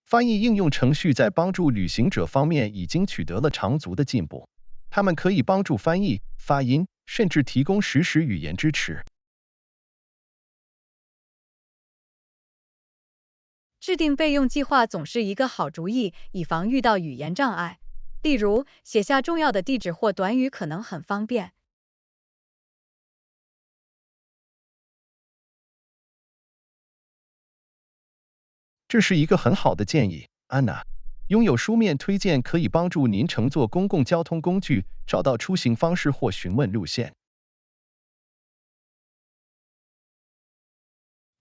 翻译应用程序在帮助旅行者方面已经取得了长足的进步。它们可以帮助翻译、发音，甚至提供实时语言支持。制定备用计划总是一个好主意，以防遇到语言障碍。例如，写下重要的地址或短语可能很方便。这是一个很好的建议，安娜。拥有书面推荐可以帮助您乘坐公共交通工具，找到出行方式或询问路线。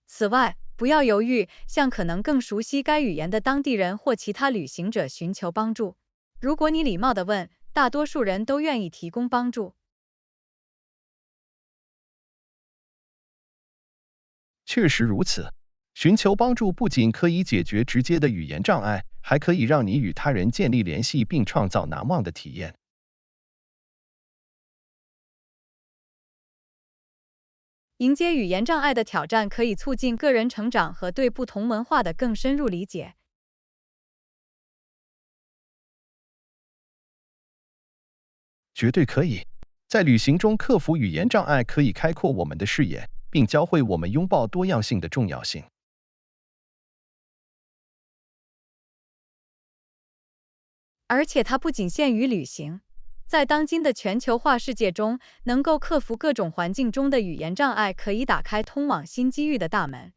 此外，不要犹豫，向可能更熟悉该语言的当地人或其他旅行者寻求帮助。如果你礼貌地问，大多数人都愿意提供帮助。确实如此。寻求帮助不仅可以解决直接的语言障碍，还可以让你与他人建立联系并创造难忘的体验。迎接语言障碍的挑战可以促进个人成长和对不同文化的更深入理解。绝对可以。在旅行中克服语言障碍，可以开阔我们的视野，并教会我们拥抱多样性的重要性。而且它不仅限于旅行。在当今的全球化世界中，能够克服各种环境中的语言障碍，可以打开通往新机遇的大门。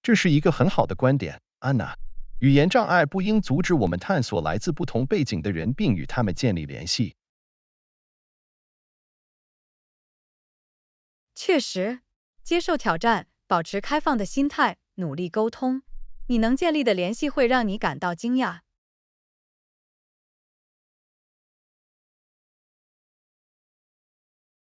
这是一个很好的观点，安娜。语言障碍不应阻止我们探索来自不同背景的人，并与他们建立联系。确实，接受挑战，保持开放的心态，努力沟通，你能建立的联系会让你感到惊讶。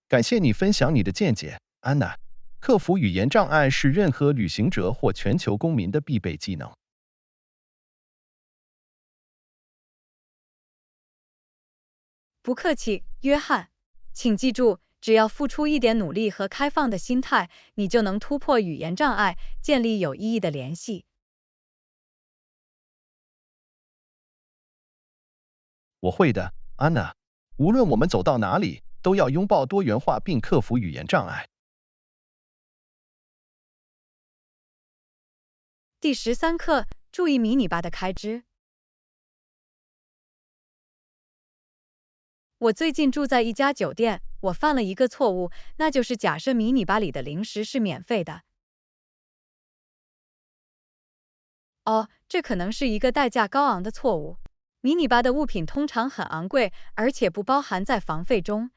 感谢你分享你的见解，安娜。克服语言障碍是任何旅行者或全球公民的必备技能。不客气，约翰。请记住，只要付出一点努力和开放的心态，你就能突破语言障碍，建立有意义的联系。我会的，安娜。无论我们走到哪里，都要拥抱多元化并克服语言障碍。第13课，注意迷你吧的开支。我最近住在一家酒店，我犯了一个错误，那就是假设迷你吧里的零食是免费的。哦，这可能是一个代价高昂的错误。迷你吧的物品通常很昂贵，而且不包含在房费中。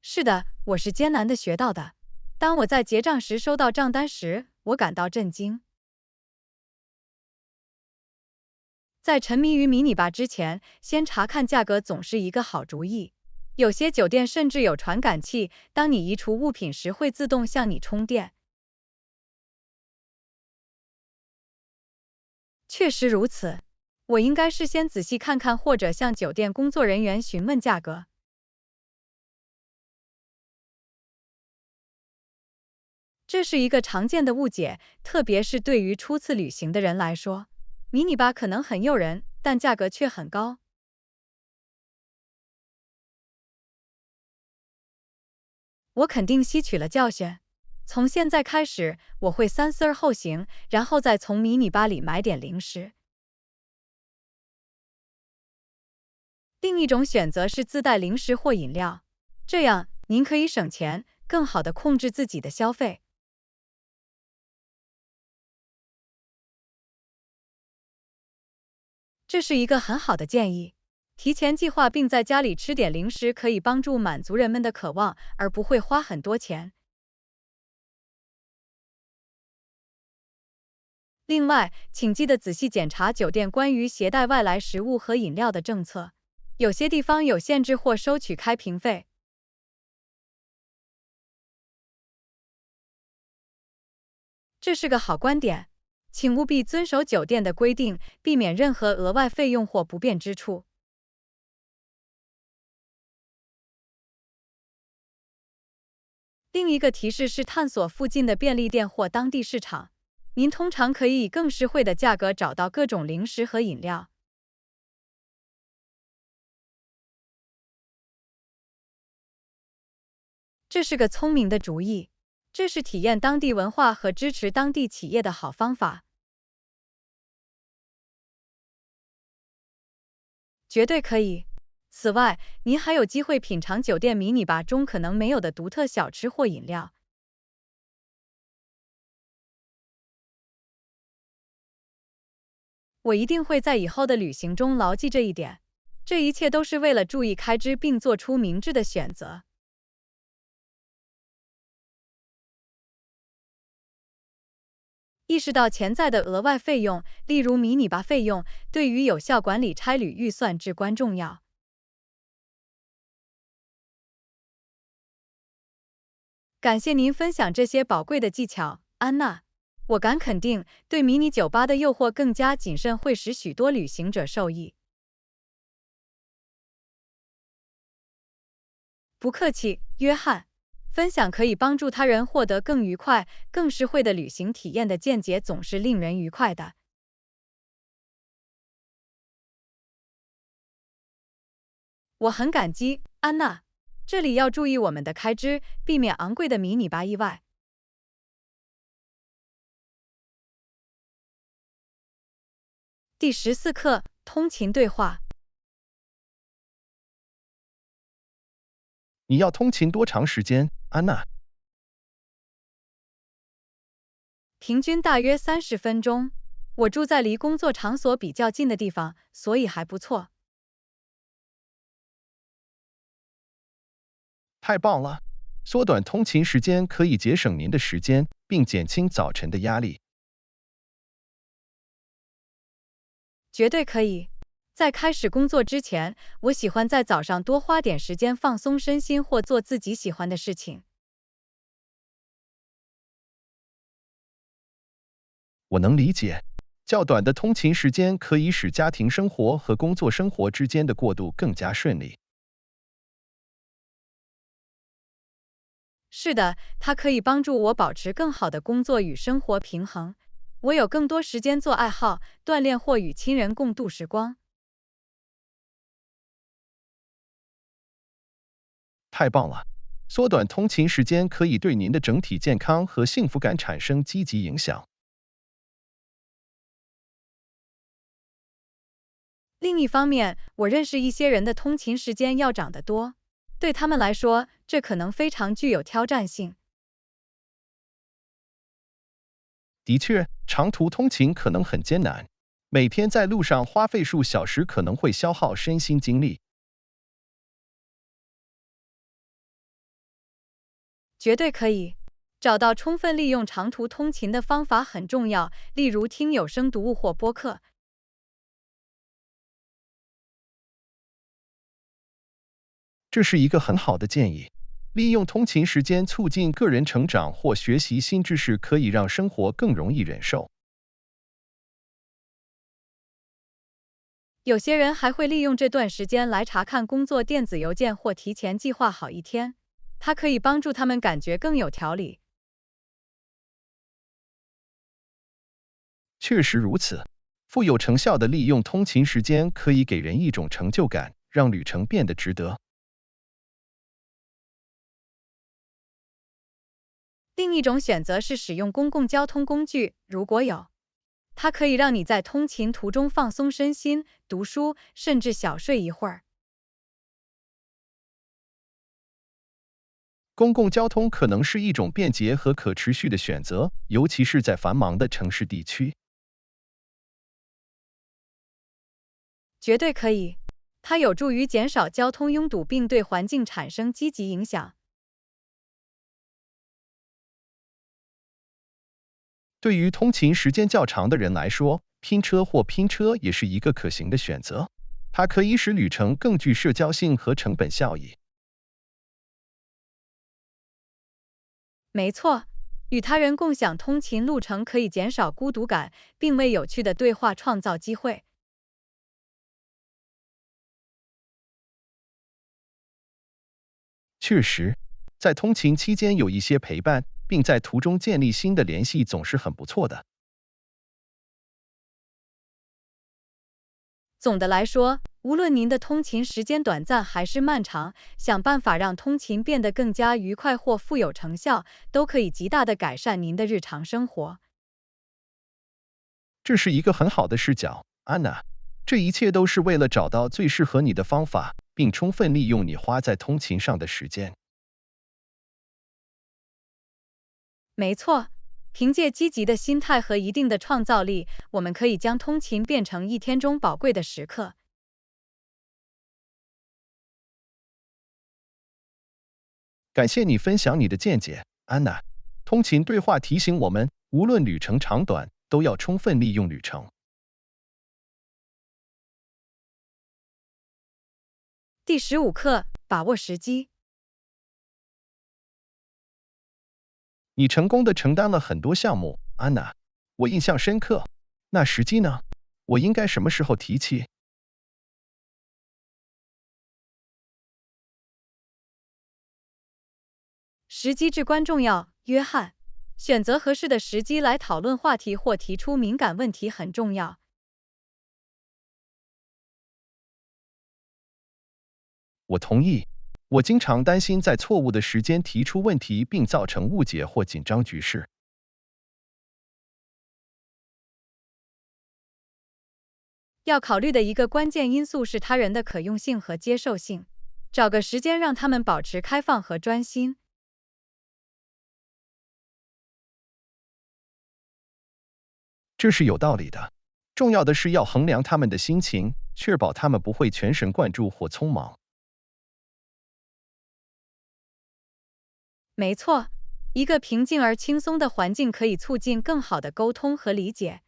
是的，我是艰难的学到的。当我在结账时收到账单时，我感到震惊。在沉迷于迷你吧之前，先查看价格总是一个好主意。有些酒店甚至有传感器，当你移除物品时会自动向你充电。确实如此，我应该事先仔细看看或者向酒店工作人员询问价格。这是一个常见的误解，特别是对于初次旅行的人来说。迷你吧可能很诱人，但价格却很高。我肯定吸取了教训。从现在开始，我会三思而后行，然后再从迷你吧里买点零食。另一种选择是自带零食或饮料，这样您可以省钱，更好地控制自己的消费。这是一个很好的建议。提前计划并在家里吃点零食可以帮助满足人们的渴望，而不会花很多钱。另外，请记得仔细检查酒店关于携带外来食物和饮料的政策，有些地方有限制或收取开瓶费。这是个好观点，请务必遵守酒店的规定，避免任何额外费用或不便之处。另一个提示是探索附近的便利店或当地市场，您通常可以以更实惠的价格找到各种零食和饮料。这是个聪明的主意，这是体验当地文化和支持当地企业的好方法。绝对可以。此外，您还有机会品尝酒店迷你吧中可能没有的独特小吃或饮料。我一定会在以后的旅行中牢记这一点。这一切都是为了注意开支并做出明智的选择。意识到潜在的额外费用，例如迷你吧费用，对于有效管理差旅预算至关重要。感谢您分享这些宝贵的技巧，安娜。我敢肯定，对迷你酒吧的诱惑更加谨慎会使许多旅行者受益。不客气，约翰。分享可以帮助他人获得更愉快、更实惠的旅行体验的见解总是令人愉快的。我很感激，安娜。这里要注意我们的开支，避免昂贵的迷你吧意外。第14课，通勤对话。你要通勤多长时间，安娜？平均大约30分钟。我住在离工作场所比较近的地方，所以还不错。太棒了！缩短通勤时间可以节省您的时间，并减轻早晨的压力。绝对可以。在开始工作之前，我喜欢在早上多花点时间放松身心或做自己喜欢的事情。我能理解，较短的通勤时间可以使家庭生活和工作生活之间的过渡更加顺利。是的，它可以帮助我保持更好的工作与生活平衡。我有更多时间做爱好、锻炼或与亲人共度时光。太棒了！缩短通勤时间可以对您的整体健康和幸福感产生积极影响。另一方面，我认识一些人的通勤时间要长得多，对他们来说，这可能非常具有挑战性。的确，长途通勤可能很艰难，每天在路上花费数小时可能会消耗身心精力。绝对可以。找到充分利用长途通勤的方法很重要，例如听有声读物或播客。这是一个很好的建议。利用通勤时间促进个人成长或学习新知识，可以让生活更容易忍受。有些人还会利用这段时间来查看工作电子邮件或提前计划好一天，它可以帮助他们感觉更有条理。确实如此，富有成效的利用通勤时间可以给人一种成就感，让旅程变得值得。另一种选择是使用公共交通工具，如果有，它可以让你在通勤途中放松身心、读书，甚至小睡一会儿。公共交通可能是一种便捷和可持续的选择，尤其是在繁忙的城市地区。绝对可以，它有助于减少交通拥堵并对环境产生积极影响。对于通勤时间较长的人来说，拼车或拼车也是一个可行的选择。它可以使旅程更具社交性和成本效益。没错，与他人共享通勤路程可以减少孤独感，并为有趣的对话创造机会。确实，在通勤期间有一些陪伴，并在途中建立新的联系，总是很不错的。总的来说，无论您的通勤时间短暂还是漫长，想办法让通勤变得更加愉快或富有成效，都可以极大的改善您的日常生活。这是一个很好的视角，安娜。这一切都是为了找到最适合你的方法，并充分利用你花在通勤上的时间。没错，凭借积极的心态和一定的创造力，我们可以将通勤变成一天中宝贵的时刻。感谢你分享你的见解，安娜。通勤对话提醒我们，无论旅程长短，都要充分利用旅程。第15课，把握时机。你成功的承担了很多项目，安娜，我印象深刻。那时机呢？我应该什么时候提起？时机至关重要，约翰。选择合适的时机来讨论话题或提出敏感问题很重要。我同意。我经常担心在错误的时间提出问题，并造成误解或紧张局势。要考虑的一个关键因素是他人的可用性和接受性。找个时间让他们保持开放和专心。这是有道理的。重要的是要衡量他们的心情，确保他们不会全神贯注或匆忙。没错，一个平静而轻松的环境可以促进更好的沟通和理解。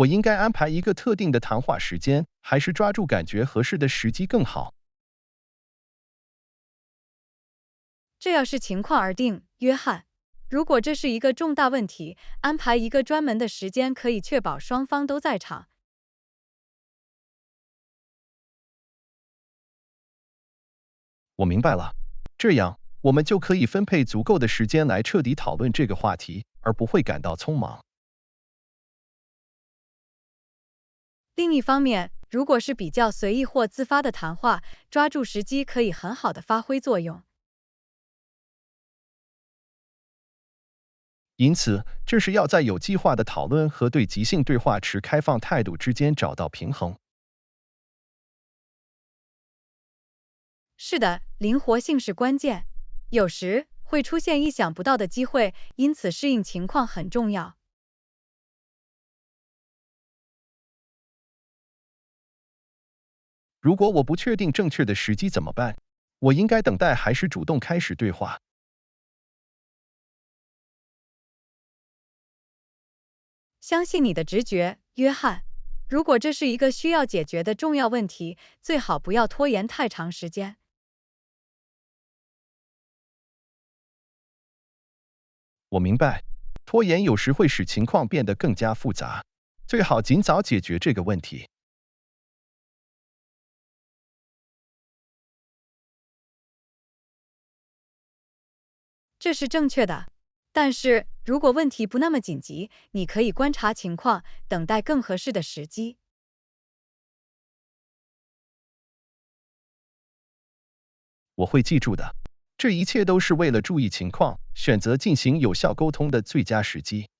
我应该安排一个特定的谈话时间，还是抓住感觉合适的时机更好？这要视情况而定，约翰。如果这是一个重大问题，安排一个专门的时间可以确保双方都在场。我明白了，这样我们就可以分配足够的时间来彻底讨论这个话题，而不会感到匆忙。另一方面，如果是比较随意或自发的谈话，抓住时机可以很好的发挥作用。因此，这是要在有计划的讨论和对即兴对话持开放态度之间找到平衡。是的，灵活性是关键。有时会出现意想不到的机会，因此适应情况很重要。如果我不确定正确的时机怎么办？我应该等待还是主动开始对话？相信你的直觉，约翰。如果这是一个需要解决的重要问题，最好不要拖延太长时间。我明白，拖延有时会使情况变得更加复杂，最好尽早解决这个问题。这是正确的。但是如果问题不那么紧急，你可以观察情况，等待更合适的时机。我会记住的。这一切都是为了注意情况，选择进行有效沟通的最佳时机。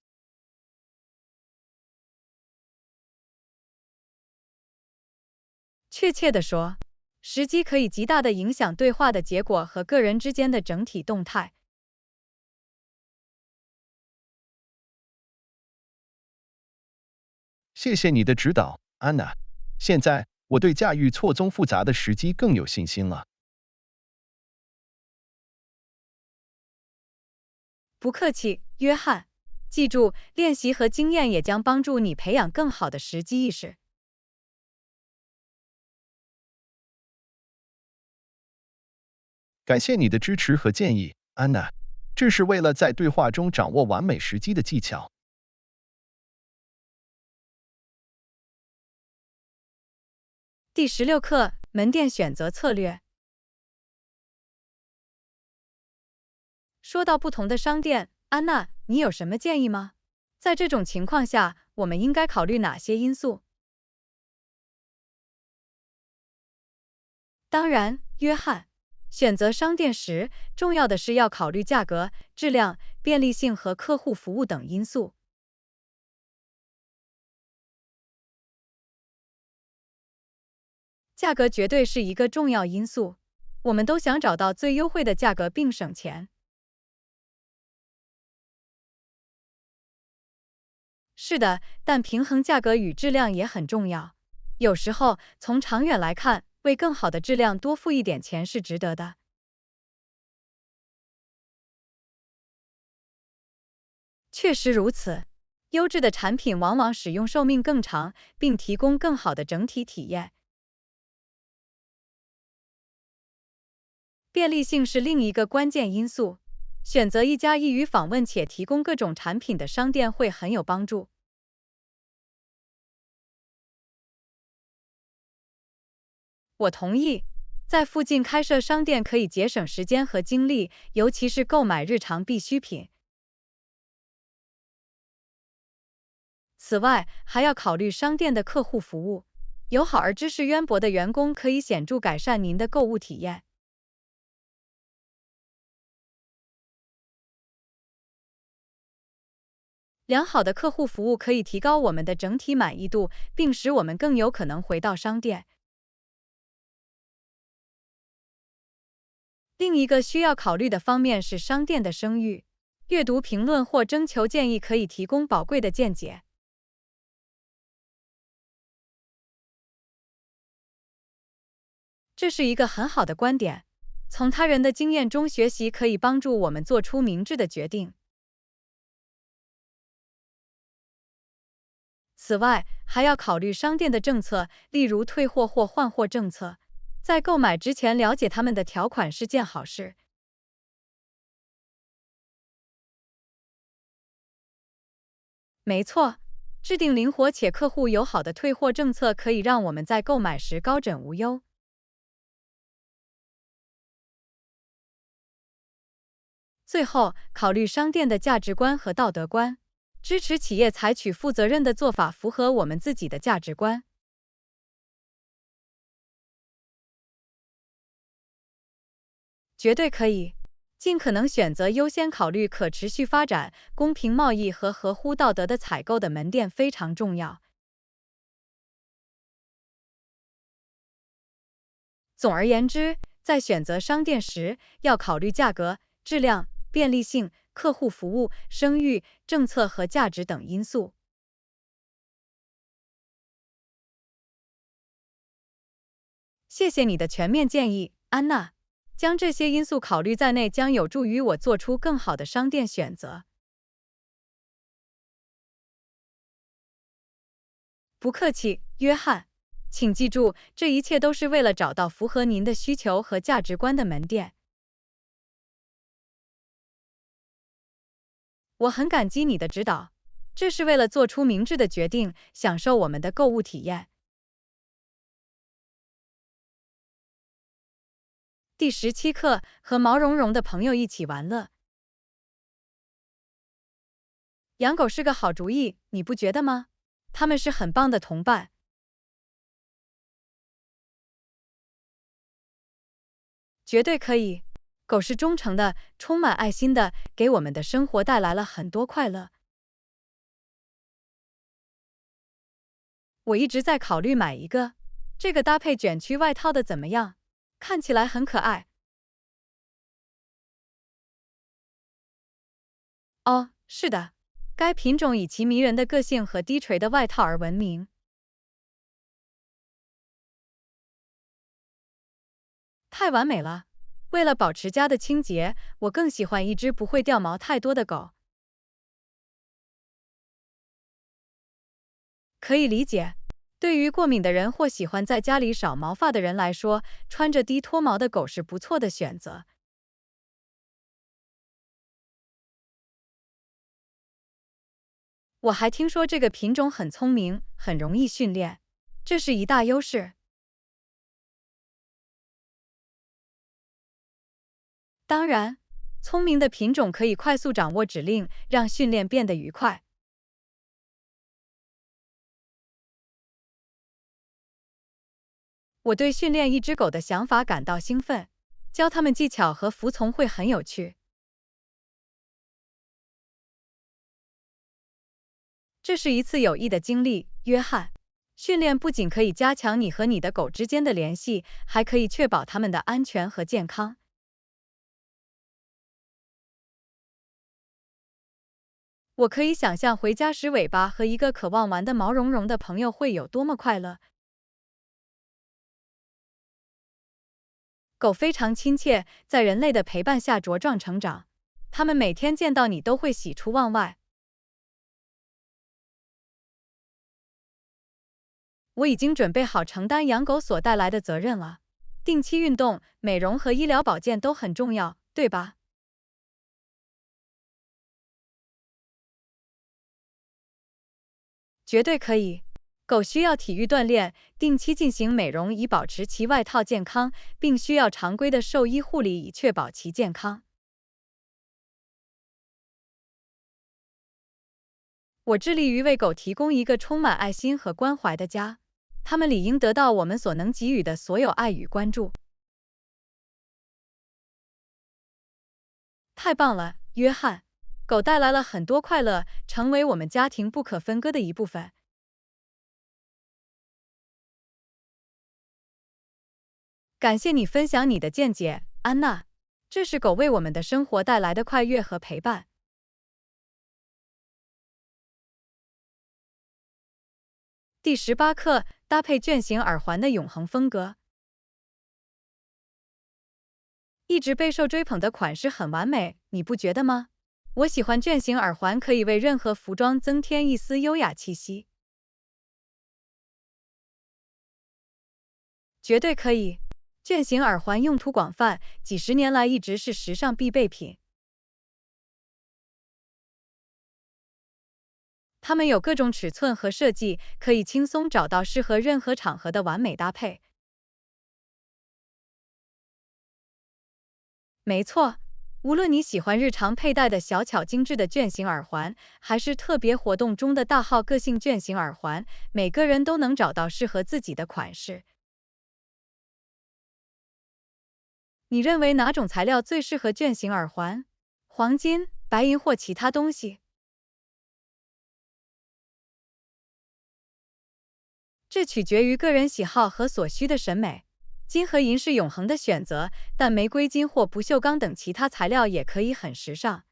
确切地说，时机可以极大地影响对话的结果和个人之间的整体动态。谢谢你的指导，安娜。现在我对驾驭错综复杂的时机更有信心了。不客气，约翰。记住，练习和经验也将帮助你培养更好的时机意识。感谢你的支持和建议，安娜。这是为了在对话中掌握完美时机的技巧。第16课，门店选择策略。说到不同的商店，安娜，你有什么建议吗？在这种情况下，我们应该考虑哪些因素？当然，约翰，选择商店时，重要的是要考虑价格、质量、便利性和客户服务等因素。价格绝对是一个重要因素，我们都想找到最优惠的价格并省钱。是的，但平衡价格与质量也很重要。有时候，从长远来看，为更好的质量多付一点钱是值得的。确实如此，优质的产品往往使用寿命更长，并提供更好的整体体验。便利性是另一个关键因素，选择一家易于访问且提供各种产品的商店会很有帮助。我同意，在附近开设商店可以节省时间和精力，尤其是购买日常必需品。此外，还要考虑商店的客户服务，友好而知识渊博的员工可以显著改善您的购物体验。良好的客户服务可以提高我们的整体满意度，并使我们更有可能回到商店。另一个需要考虑的方面是商店的声誉。阅读评论或征求建议可以提供宝贵的见解。这是一个很好的观点。从他人的经验中学习可以帮助我们做出明智的决定。此外，还要考虑商店的政策，例如退货或换货政策。在购买之前了解他们的条款是件好事。没错，制定灵活且客户友好的退货政策可以让我们在购买时高枕无忧。最后，考虑商店的价值观和道德观，支持企业采取负责任的做法，符合我们自己的价值观。绝对可以，尽可能选择优先考虑可持续发展、公平贸易和合乎道德的采购的门店非常重要。总而言之，在选择商店时，要考虑价格、质量、便利性、客户服务、声誉、政策和价值等因素。谢谢你的全面建议，安娜。将这些因素考虑在内，将有助于我做出更好的商店选择。不客气，约翰。请记住，这一切都是为了找到符合您的需求和价值观的门店。我很感激你的指导，这是为了做出明智的决定，享受我们的购物体验。第17课，和毛茸茸的朋友一起玩乐。养狗是个好主意，你不觉得吗？它们是很棒的同伴。绝对可以，狗是忠诚的，充满爱心的，给我们的生活带来了很多快乐。我一直在考虑买一个，这个搭配卷曲外套的怎么样？看起来很可爱。哦，是的，该品种以其迷人的个性和低垂的外套而闻名。太完美了！为了保持家的清洁，我更喜欢一只不会掉毛太多的狗。可以理解，对于过敏的人或喜欢在家里少毛发的人来说，穿着低脱毛的狗是不错的选择。我还听说这个品种很聪明，很容易训练，这是一大优势。当然，聪明的品种可以快速掌握指令，让训练变得愉快。我对训练一只狗的想法感到兴奋，教它们技巧和服从会很有趣。这是一次有益的经历，约翰。训练不仅可以加强你和你的狗之间的联系，还可以确保它们的安全和健康。我可以想象回家时尾巴和一个渴望玩的毛茸茸的朋友会有多么快乐。狗非常亲切，在人类的陪伴下茁壮成长，它们每天见到你都会喜出望外。我已经准备好承担养狗所带来的责任了。定期运动、美容和医疗保健都很重要，对吧？绝对可以。狗需要体育锻炼，定期进行美容以保持其外套健康，并需要常规的兽医护理以确保其健康。我致力于为狗提供一个充满爱心和关怀的家，它们理应得到我们所能给予的所有爱与关注。太棒了，约翰！狗带来了很多快乐，成为我们家庭不可分割的一部分。感谢你分享你的见解，安娜。这是狗为我们的生活带来的快乐和陪伴。第18课，搭配卷型耳环的永恒风格。一直备受追捧的款式很完美，你不觉得吗？我喜欢卷型耳环，可以为任何服装增添一丝优雅气息。绝对可以。卷形耳环用途广泛，几十年来一直是时尚必备品。它们有各种尺寸和设计，可以轻松找到适合任何场合的完美搭配。没错，无论你喜欢日常佩戴的小巧精致的卷形耳环，还是特别活动中的大号个性卷形耳环，每个人都能找到适合自己的款式。你认为哪种材料最适合卷形耳环？黄金、白银或其他东西？这取决于个人喜好和所需的审美。金和银是永恒的选择，但玫瑰金或不锈钢等其他材料也可以很时尚。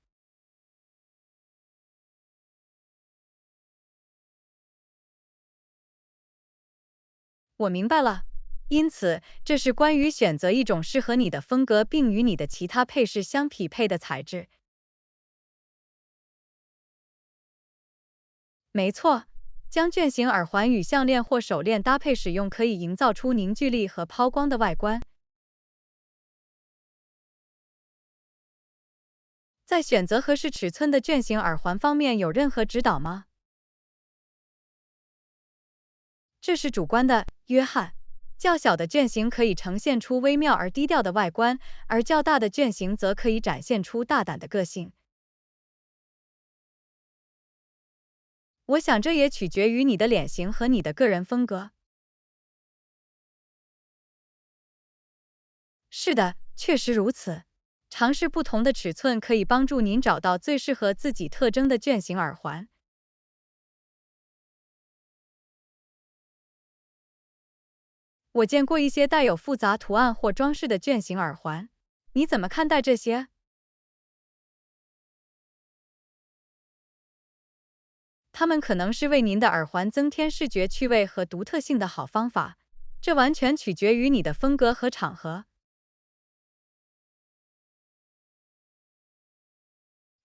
我明白了。因此，这是关于选择一种适合你的风格并与你的其他配饰相匹配的材质。没错，将卷形耳环与项链或手链搭配使用，可以营造出凝聚力和抛光的外观。在选择合适尺寸的卷形耳环方面，有任何指导吗？这是主观的，约翰。较小的卷型可以呈现出微妙而低调的外观，而较大的卷型则可以展现出大胆的个性。我想这也取决于你的脸型和你的个人风格。是的，确实如此。尝试不同的尺寸可以帮助您找到最适合自己特征的卷形耳环。我见过一些带有复杂图案或装饰的卷形耳环，你怎么看待这些？它们可能是为您的耳环增添视觉趣味和独特性的好方法，这完全取决于你的风格和场合。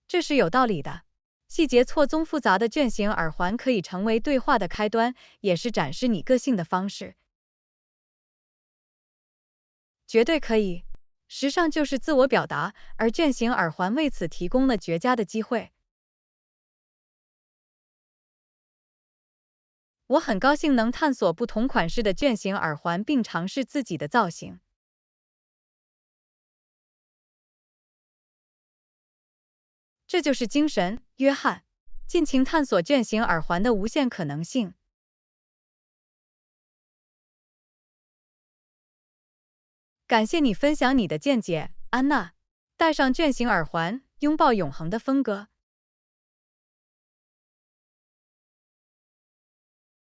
这是有道理的。细节错综复杂的卷形耳环可以成为对话的开端，也是展示你个性的方式。绝对可以。时尚就是自我表达，而卷形耳环为此提供了绝佳的机会。我很高兴能探索不同款式的卷形耳环，并尝试自己的造型。这就是精神，约翰。尽情探索卷形耳环的无限可能性。感谢你分享你的见解，安娜。戴上卷形耳环，拥抱永恒的风格。